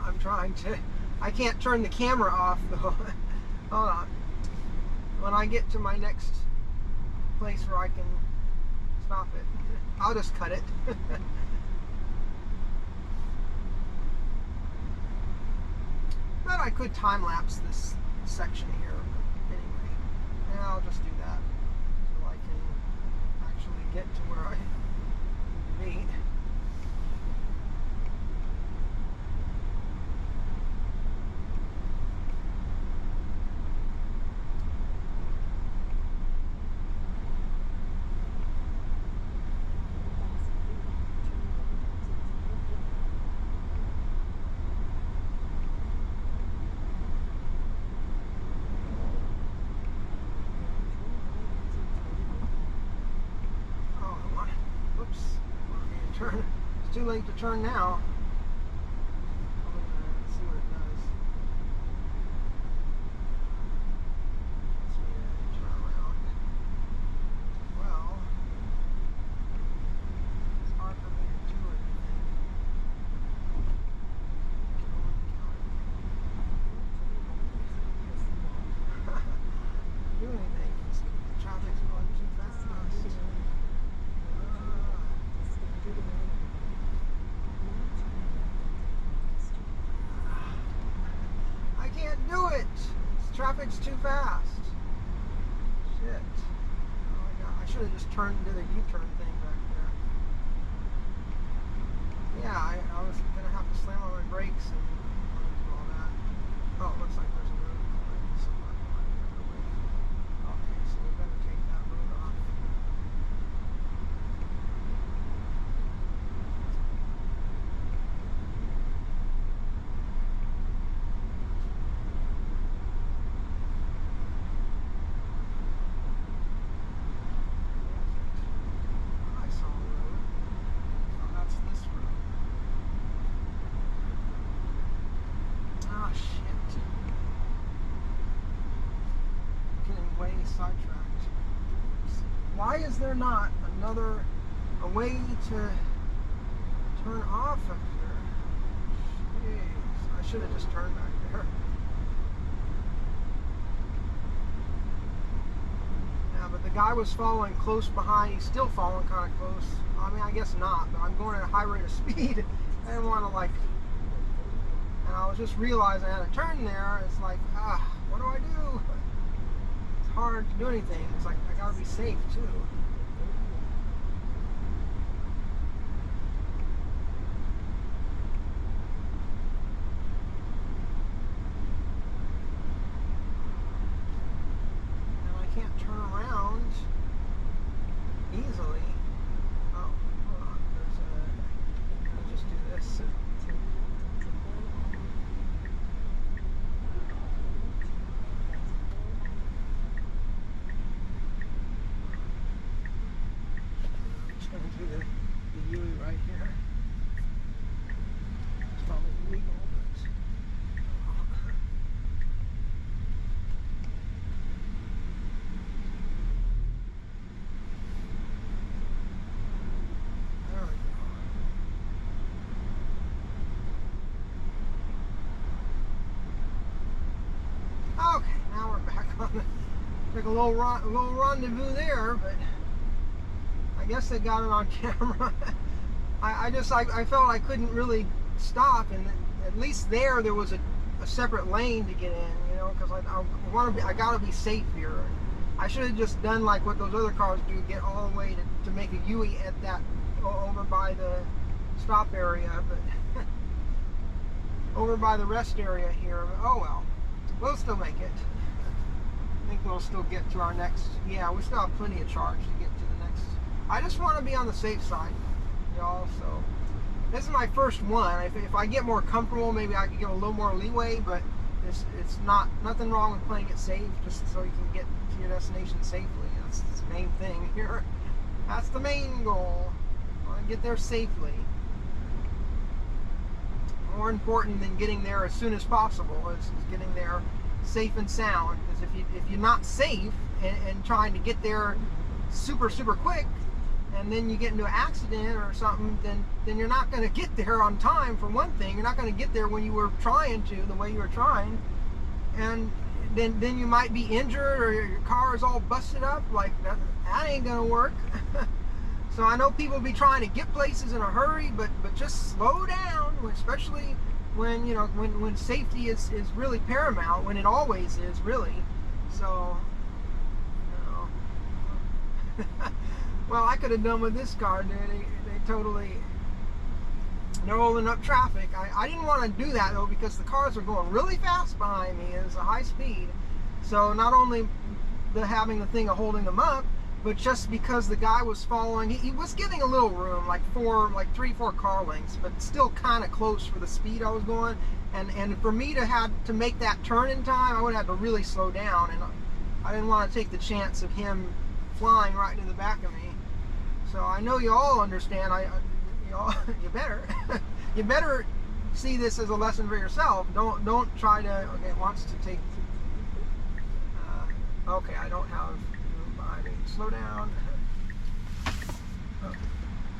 [SPEAKER 1] I'm trying to. I can't turn the camera off though. Hold on. When I get to my next place where I can stop it, I'll just cut it. But I could time lapse this section here. Anyway, yeah, I'll just do that so I can actually get to where I need to be. It's too late to turn now. Let's see what it does. Let's turn around. Well, it's hard for me to do anything. Do anything. The traffic's going too fast. Do it! This traffic's too fast. Shit. Oh my god, I should have just turned into the U-turn thing back there. Yeah, I was gonna have to slam on my brakes and do all that. Oh, it looks like there's a road somewhere. Okay, so we better take that road off. Sidetracked. Why is there not a way to turn off up here? Jeez, I should have just turned back there. Yeah, but the guy was following close behind. He's still following kind of close. I mean, I guess not, but I'm going at a high rate of speed. I didn't want to and I was just realizing I had a turn there. It's like, what do I do? Hard to do anything. It's like I gotta be safe too. And I can't turn around easily. Oh, hold on. I'll just do this. The UE right here. It's probably illegal, but there we go. Okay, now we're back on the took a little rendezvous there, but I guess they got it on camera. I felt I couldn't really stop, and at least there was a separate lane to get in, you know, because I gotta be safe here. I should have just done like what those other cars do, get all the way to make a UE at that over by the stop area, but over by the rest area here. But, oh well, we'll still make it. I think we'll still get to our next. Yeah, we still have plenty of charge to get to the next. I just want to be on the safe side, y'all. So this is my first one. If I get more comfortable, maybe I could give a little more leeway. But it's nothing wrong with playing it safe, just so you can get to your destination safely. That's the main thing here. That's the main goal. I want to get there safely. More important than getting there as soon as possible is getting there safe and sound. Because if you're not safe and trying to get there super quick, and then you get into an accident or something, then you're not going to get there on time. For one thing, you're not going to get there when you were trying to, the way you were trying, and then you might be injured, or your car is all busted up. Like that ain't going to work. So I know people be trying to get places in a hurry, but just slow down, especially when, you know, when safety is really paramount, when it always is, really. So, you know. Well, I could have done with this car, dude. They're holding up traffic. I didn't want to do that, though, because the cars were going really fast behind me. It was a high speed. So not only having the thing of holding them up, but just because the guy was following, he was getting a little room, like 3-4 car lengths, but still kind of close for the speed I was going. And for me to have to make that turn in time, I would have to really slow down, and I didn't want to take the chance of him flying right into the back of me. So I know you all understand. You better see this as a lesson for yourself. Don't try to. Okay, it wants to take. Okay, I don't have. I mean, slow down.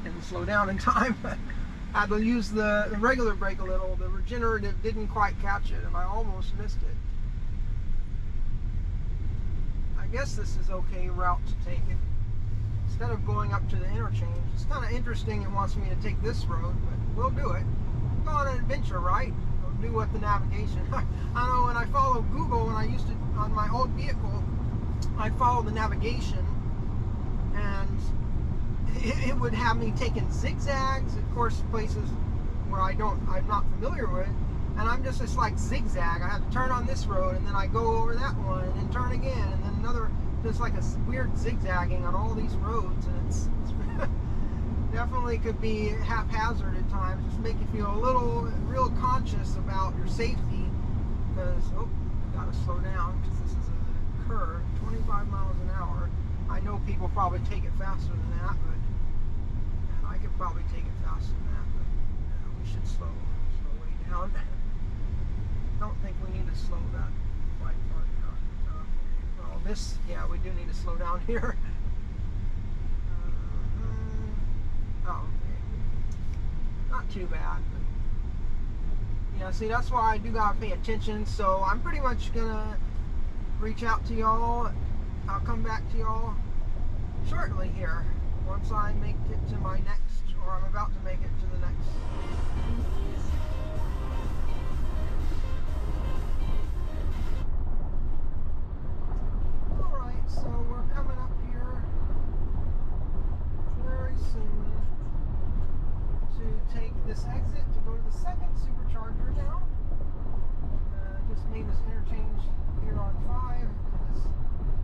[SPEAKER 1] Didn't slow down in time. I had to use the regular brake a little. The regenerative didn't quite catch it, and I almost missed it. I guess this is okay route to take it. Instead of going up to the interchange, it's kind of interesting. It wants me to take this road, but we'll do it. Go on an adventure, right? We'll do what the navigation. I know when I follow Google, when I used to on my old vehicle, I follow the navigation, and it would have me taking zigzags. Of course, places where I'm not familiar with, and I'm just like zigzag. I have to turn on this road, and then I go over that one, and then turn again, and then another. It's like a weird zigzagging on all these roads, and it's definitely could be haphazard at times. Just make you feel real conscious about your safety, because I gotta slow down because this is a curve, 25 miles an hour. I know people probably take it faster than that, and I could probably take it faster than that, but we should slow way down. Don't think we need to slow that white part down. Well, this, yeah, we do need to slow down here. Oh, okay. Not too bad, but yeah, see, that's why I do gotta pay attention. So I'm pretty much gonna reach out to y'all. I'll come back to y'all shortly here once I make it to my next, or I'm about to make it to the next. Alright, so we're coming up here very soon to take this exit to go to the second Supercharger now. Just made this interchange here on 5 to this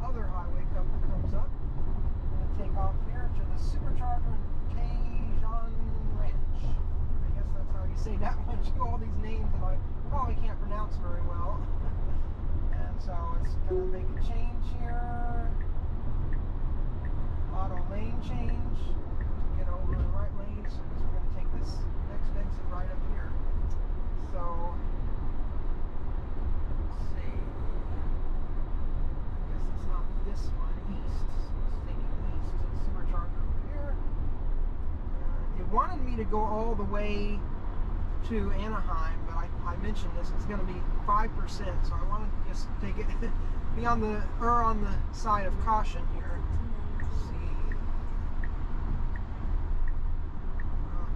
[SPEAKER 1] other highway comes up. I'm going to take off here to the Supercharger in Cajun Ranch. I guess that's how you say that much. All these names that I probably can't pronounce very well. And so it's going to make a change here. Auto lane change to get over the right lane. So we're going to take this next exit right up here. So this one east, so it's taking east to the Supercharger over here. It wanted me to go all the way to Anaheim, but I mentioned this, it's going to be 5%, so I wanted to just take it, be on the side of caution here. Let's see.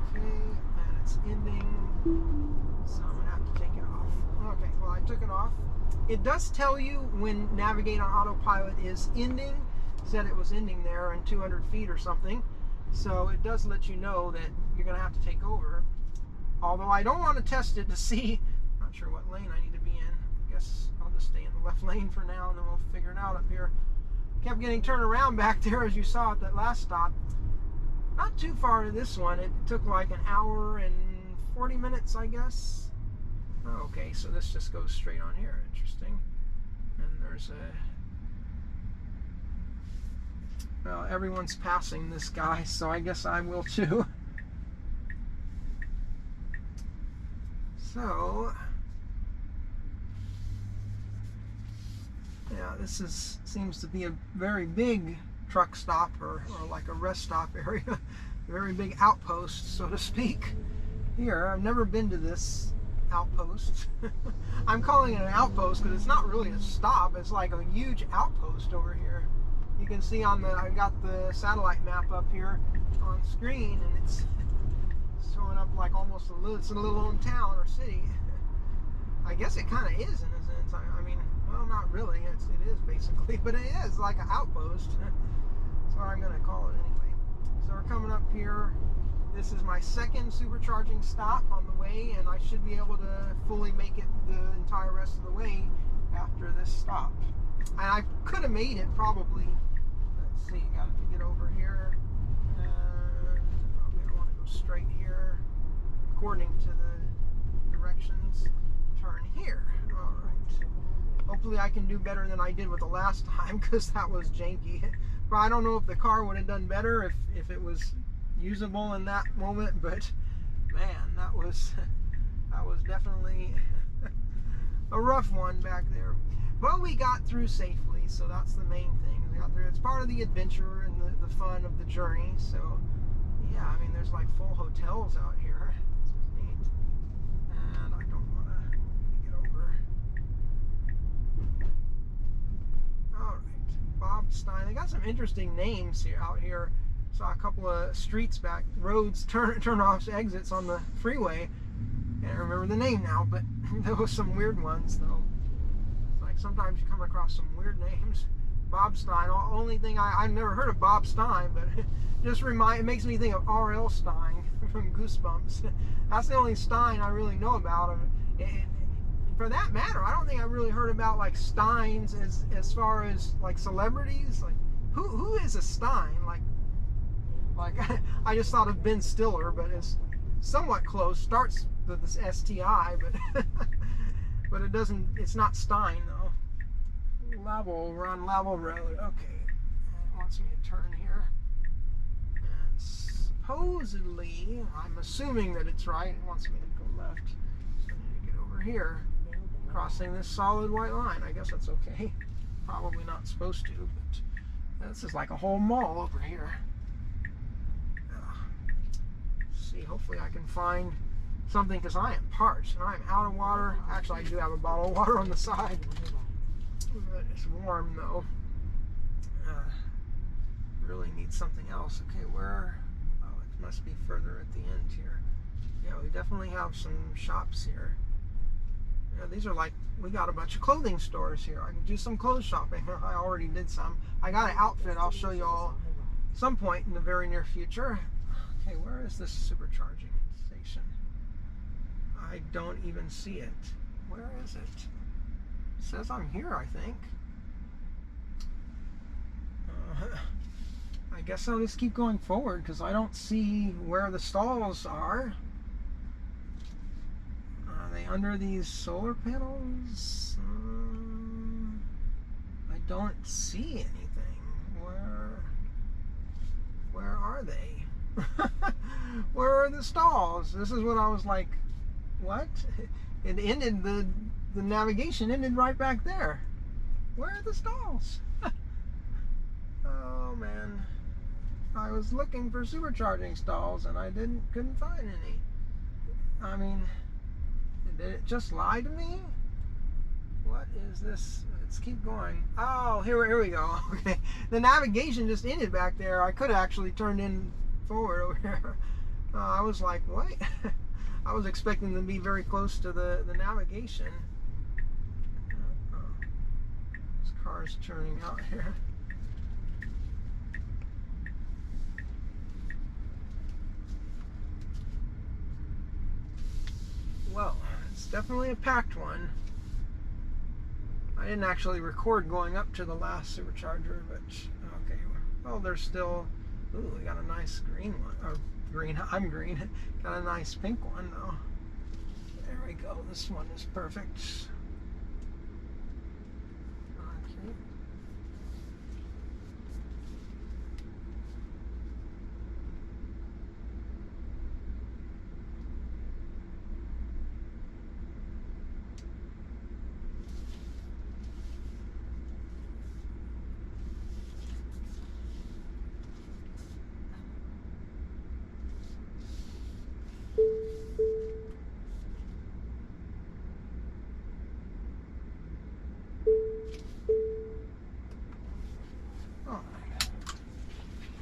[SPEAKER 1] Okay, and it's ending, so I'm going to have to take it off. Okay, well, I took it off. It does tell you when Navigate on Autopilot is ending. It said it was ending there in 200 feet or something. So it does let you know that you're going to have to take over. Although I don't want to test it to see, I'm not sure what lane I need to be in. I guess I'll just stay in the left lane for now, and then we'll figure it out up here. Kept getting turned around back there, as you saw at that last stop. Not too far to this one. It took like an hour and 40 minutes, I guess. Okay, so this just goes straight on here. Interesting. And there's Well, everyone's passing this guy, so I guess I will too. So, yeah, this seems to be a very big truck stop or like a rest stop area. Very big outpost, so to speak. Here, I've never been to this outpost. I'm calling it an outpost because it's not really a stop. It's like a huge outpost over here. You can see on the, I've got the satellite map up here on screen, and it's showing up like almost it's a little own town or city. I guess it kind of is in a sense. I mean, well, not really. It is basically, but it is like an outpost. That's what I'm going to call it anyway. So we're coming up here. This is my second supercharging stop on the way, and I should be able to fully make it the entire rest of the way after this stop. And I could have made it probably. Let's see, got to get over here. And okay, I want to go straight here. According to the directions, turn here. All right. Hopefully I can do better than I did with the last time, because that was janky. But I don't know if the car would have done better if it was usable in that moment, but man, that was definitely a rough one back there. But we got through safely, so that's the main thing. We got through. It's part of the adventure and the fun of the journey. So yeah, I mean, there's like full hotels out here. This is neat. And I don't want to get over. All right, Bob Stein. They got some interesting names here out here. Saw a couple of streets back, roads, turn-offs, exits on the freeway. Can't remember the name now, but there was some weird ones though. It's like sometimes you come across some weird names. Bob Stein. Only thing I've never heard of Bob Stein, but it makes me think of R.L. Stein from Goosebumps. That's the only Stein I really know about him. And for that matter, I don't think I've really heard about like Steins as far as like celebrities. Like who is a Stein? Like I just thought of Ben Stiller, but it's somewhat close. Starts with this STI, but but it doesn't. It's not Stein though. We're on Level Road. Okay, it wants me to turn here. And supposedly, I'm assuming that it's right. It wants me to go left. So I need to get over here, crossing this solid white line. I guess that's okay. Probably not supposed to, but this is like a whole mall over here. See, hopefully I can find something, because I am parched and I'm out of water. Actually, I do have a bottle of water on the side, but it's warm though. Really need something else. Okay, where? Oh, it must be further at the end here. Yeah, we definitely have some shops here. Yeah, these are like, we got a bunch of clothing stores here. I can do some clothes shopping. I already did some. I got an outfit I'll show you all some point in the very near future. Okay, where is this supercharging station? I don't even see it. Where is it? It says I'm here, I think. I guess I'll just keep going forward because I don't see where the stalls are. Are they under these solar panels? I don't see anything. Where are they? Where are the stalls? This is what I was like, what? It ended, the navigation ended right back there. Where are the stalls? Oh man, I was looking for supercharging stalls and I couldn't find any. I mean, did it just lie to me? What is this? Let's keep going. Oh, here we go. Okay, the navigation just ended back there. I could have actually turned in forward over here. I was like, what? I was expecting to be very close to the navigation. This car's turning out here. Well, it's definitely a packed one. I didn't actually record going up to the last supercharger, but okay. Well, there's still. Ooh, we got a nice green one. Or green, I'm green. Got a nice pink one though. There we go. This one is perfect. Okay.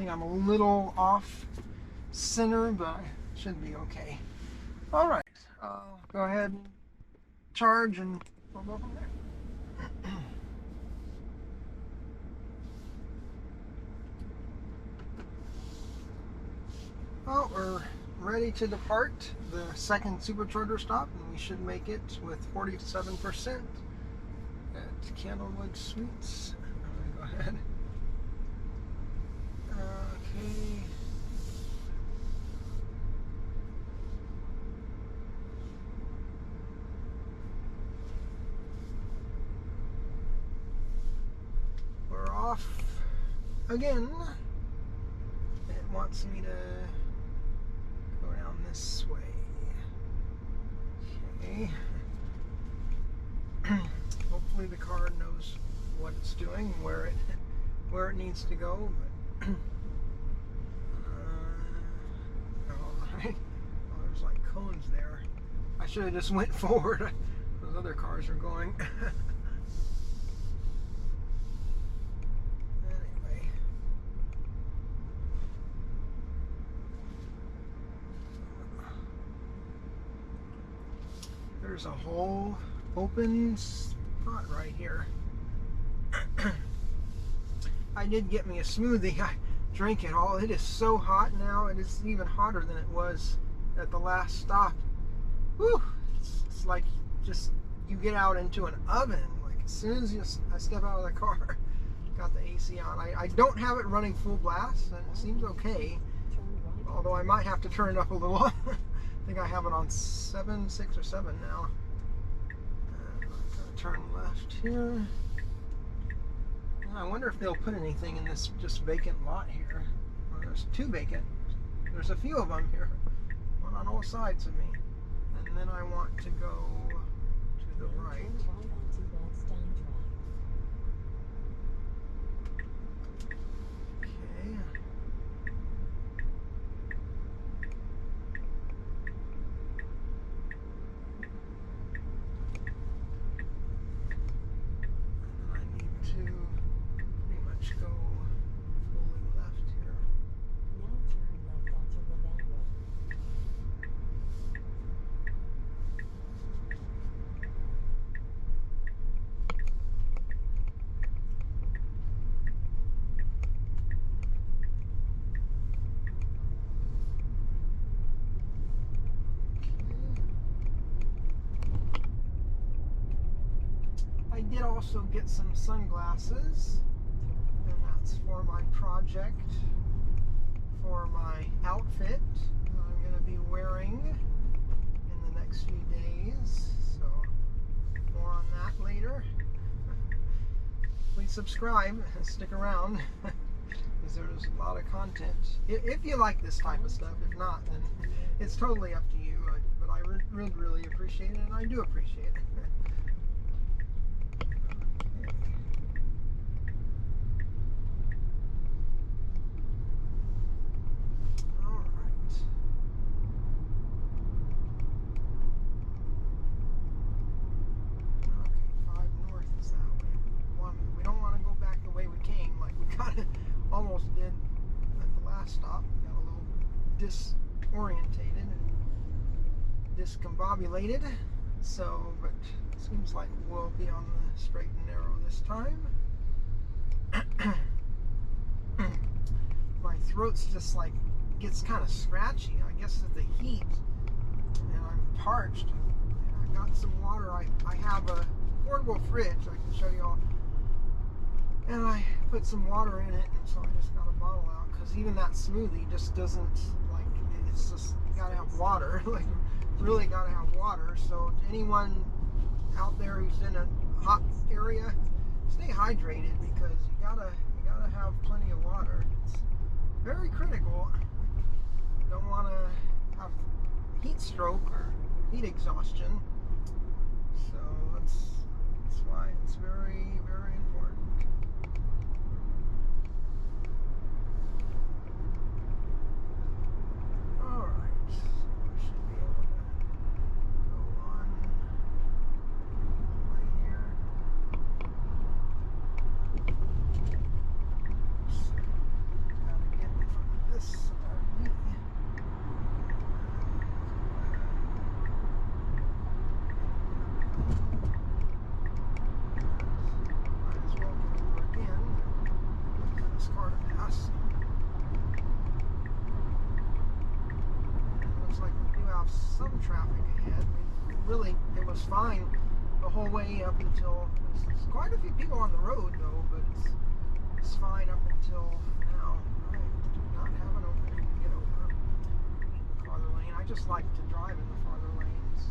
[SPEAKER 1] think I'm a little off center, but it should be okay. All right, I'll go ahead and charge and we'll go from there. Well, we're ready to depart the second Supercharger stop, and we should make it with 47% at Candlewood Suites. I'm gonna go ahead. Okay. We're off again. It wants me to go down this way. Okay. Hopefully the car knows what it's doing, where it needs to go. But alright. Oh, there's like cones there. I should have just went forward. Those other cars are going. Anyway. There's a whole open spot right here. I did get me a smoothie. I drank it all. It is so hot now. It is even hotter than it was at the last stop. Whew. It's like just you get out into an oven. Like as soon as I step out of the car, got the AC on. I don't have it running full blast, and it seems okay. Although I might have to turn it up a little. I think I have it on 7, 6, or 7 now. I'm gonna turn left here. I wonder if they'll put anything in this just vacant lot here. Well, there's 2 vacant. There's a few of them here. One on all sides of me. And then I want to go to the right. Okay. And I need to pretty much go fully left here.
[SPEAKER 2] Now turn left onto Lavelle Road.
[SPEAKER 1] I did also get some sunglasses, and that's for my project, for my outfit that I'm going to be wearing in the next few days. So more on that later. Please subscribe and stick around, because there's a lot of content. If you like this type of stuff, if not, then it's totally up to you. But I would really appreciate it, and I do appreciate it. Almost did at the last stop. Got a little disorientated and discombobulated. So, but it seems like we'll be on the straight and narrow this time. My throat's just like gets kind of scratchy. I guess it's the heat, and I'm parched. And I got some water. I have a portable fridge. I can show you all. And I put some water in it, and so I just got a bottle out, because even that smoothie just doesn't, like, it's just, you gotta have water, like, really gotta have water. So to anyone out there who's in a hot area, stay hydrated, because you gotta have plenty of water. It's very critical. You don't want to have heat stroke or heat exhaustion. So that's why it's very, very important. fine the whole way up until, there's quite a few people on the road though, but it's fine up until now. I do not have an opening to get over in the farther lane. I just like to drive in the farther lanes.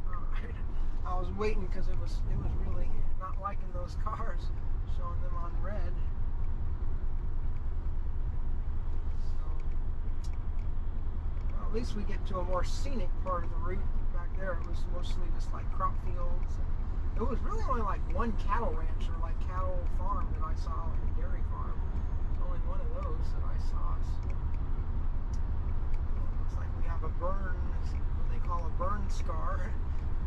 [SPEAKER 1] Alright, I was waiting because it was really not liking those cars, showing them on red. At least we get to a more scenic part of the route. Back there it was mostly just like crop fields, and it was really only like one cattle ranch or like cattle farm that I saw, like a dairy farm. Only one of those that I saw. So, looks like we have a burn, what they call a burn scar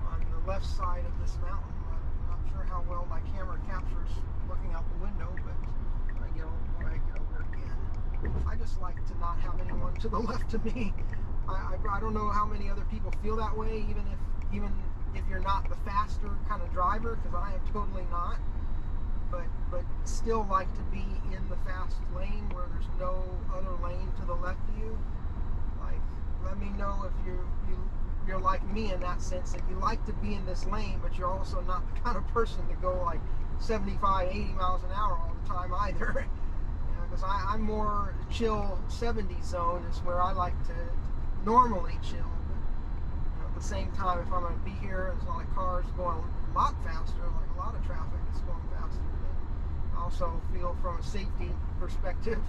[SPEAKER 1] on the left side of this mountain. I'm not sure how well my camera captures looking out the window, but when I get over again, I just like to not have anyone to the left of me. I don't know how many other people feel that way, even if you're not the faster kind of driver, because I am totally not. But still like to be in the fast lane where there's no other lane to the left of you. Like, let me know if you're like me in that sense, that you like to be in this lane, but you're also not the kind of person to go like 75, 80 miles an hour all the time either. Because I'm more chill 70 zone is where I like to normally chill. But, at the same time, if I'm going to be here, there's a lot of cars going a lot faster, like a lot of traffic is going faster. Then I also feel from a safety perspective,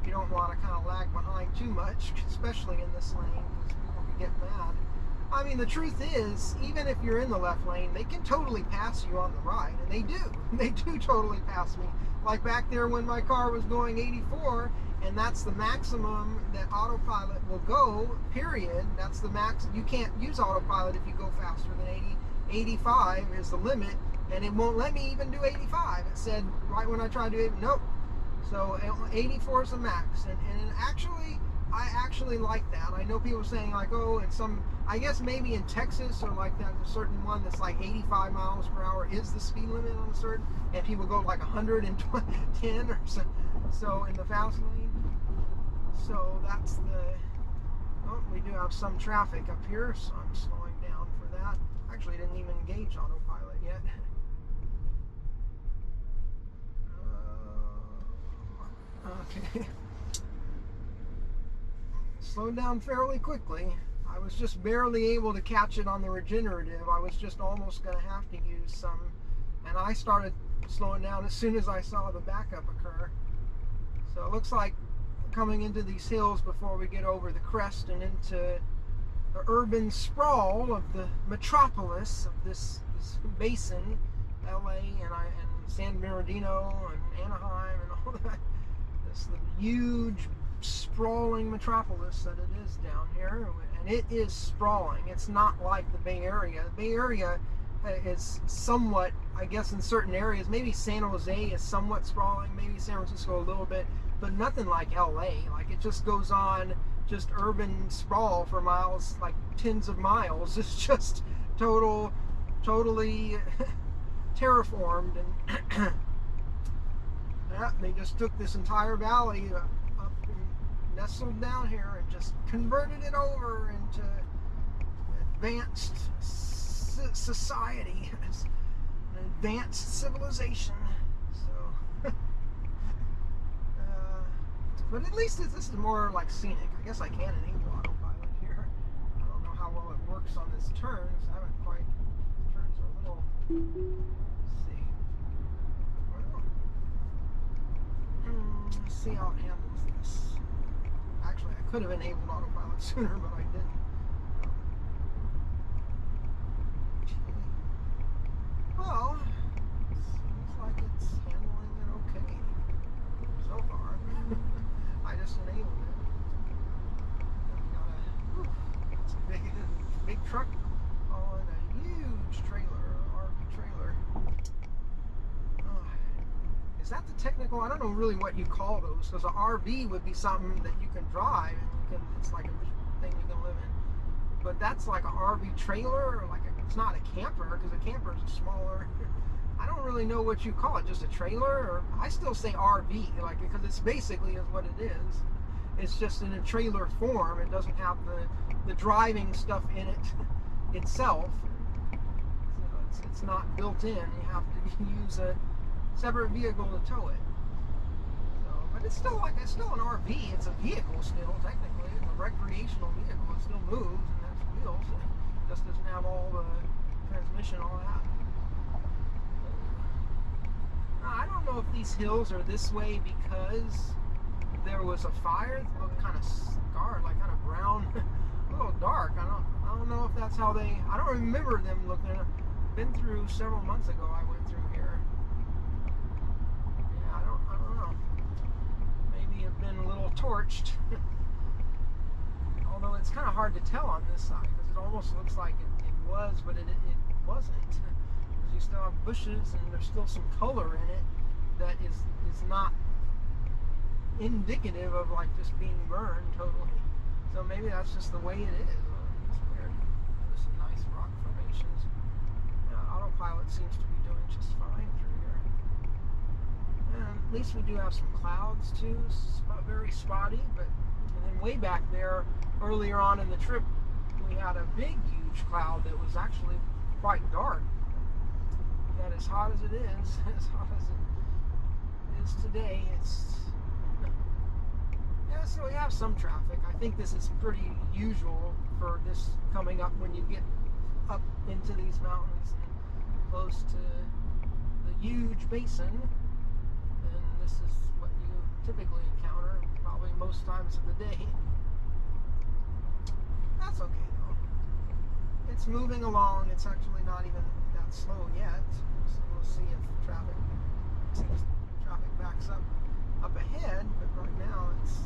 [SPEAKER 1] you don't want to kind of lag behind too much, especially in this lane, because people can get mad. I mean, the truth is, even if you're in the left lane, they can totally pass you on the right, and they do. They do totally pass me. Like back there when my car was going 84, and that's the maximum that autopilot will go, period. That's the max. You can't use autopilot if you go faster than 80. 85 is the limit, and it won't let me even do 85. It said right when I tried to do it, nope. So 84 is the max, and actually, I actually like that. I know people saying like, oh, and some, I guess maybe in Texas or like that, a certain one that's like 85 miles per hour is the speed limit on a certain, and people go like 110 or so in the fast lane. So that's the, oh, we do have some traffic up here, so I'm slowing down for that. Actually, didn't even engage autopilot yet. Okay. Slowed down fairly quickly. I was just barely able to catch it on the regenerative. I was just almost going to have to use some, and I started slowing down as soon as I saw the backup occur. So it looks like coming into these hills before we get over the crest and into the urban sprawl of the metropolis of this basin, LA and San Bernardino and Anaheim and all that. This huge sprawling metropolis that it is down here, and it is sprawling. It's not like the Bay Area. The Bay Area is somewhat, I guess, in certain areas. Maybe San Jose is somewhat sprawling, maybe San Francisco a little bit, but nothing like LA. Like, it just goes on, just urban sprawl for miles, like tens of miles. It's just totally terraformed, and yeah, they just took this entire valley up and nestled down here and just converted it over into advanced society, an advanced civilization. So, but at least this is more like scenic. I guess I can enable autopilot here. I don't know how well it works on this turn, so I haven't quite, turns are a little, let's see. Well, let's see how it handles this. Actually, I could have enabled autopilot sooner, but I didn't. Well, it seems like it's handling it okay so far. I just enabled it. It's a big truck on a huge trailer, RV trailer. Is that the technical? I don't know really what you call those, because an RV would be something that you can drive and it's like a thing you can live in. But that's like an RV trailer, or like it's not a camper, because a camper is a smaller. I don't really know what you call it, just a trailer, or I still say RV, like, because it's basically is what it is. It's just in a trailer form. It doesn't have the driving stuff in it itself. So it's not built in. You have to use a separate vehicle to tow it. So, but it's still it's still an RV. It's a vehicle still, technically. It's a recreational vehicle. It still moves and has wheels. It just doesn't have all the transmission, all that. I don't know if these hills are this way because there was a fire. They look kind of scarred, like kind of brown, a little dark. I don't know if that's how they. I don't remember them looking. Been through several months ago. I went through here. Yeah, I don't know. Maybe it's been a little torched. Although it's kind of hard to tell on this side because it almost looks like it was, but it wasn't. Because you still have bushes and there's still some color in it that is not indicative of like just being burned totally. So maybe that's just the way it is. It's weird. There's some nice rock formations. Autopilot seems to be doing just fine through here. And at least we do have some clouds too. It's very spotty, but and then way back there earlier on in the trip we had a big huge cloud that was actually quite dark. Yet as hot as it is, as hot as it is today, yeah, so we have some traffic. I think this is pretty usual for this coming up when you get up into these mountains and close to the huge basin. And this is what you typically encounter probably most times of the day. That's okay though. It's moving along. It's actually not even that slow yet. So we'll see if traffic backs up ahead, but right now it's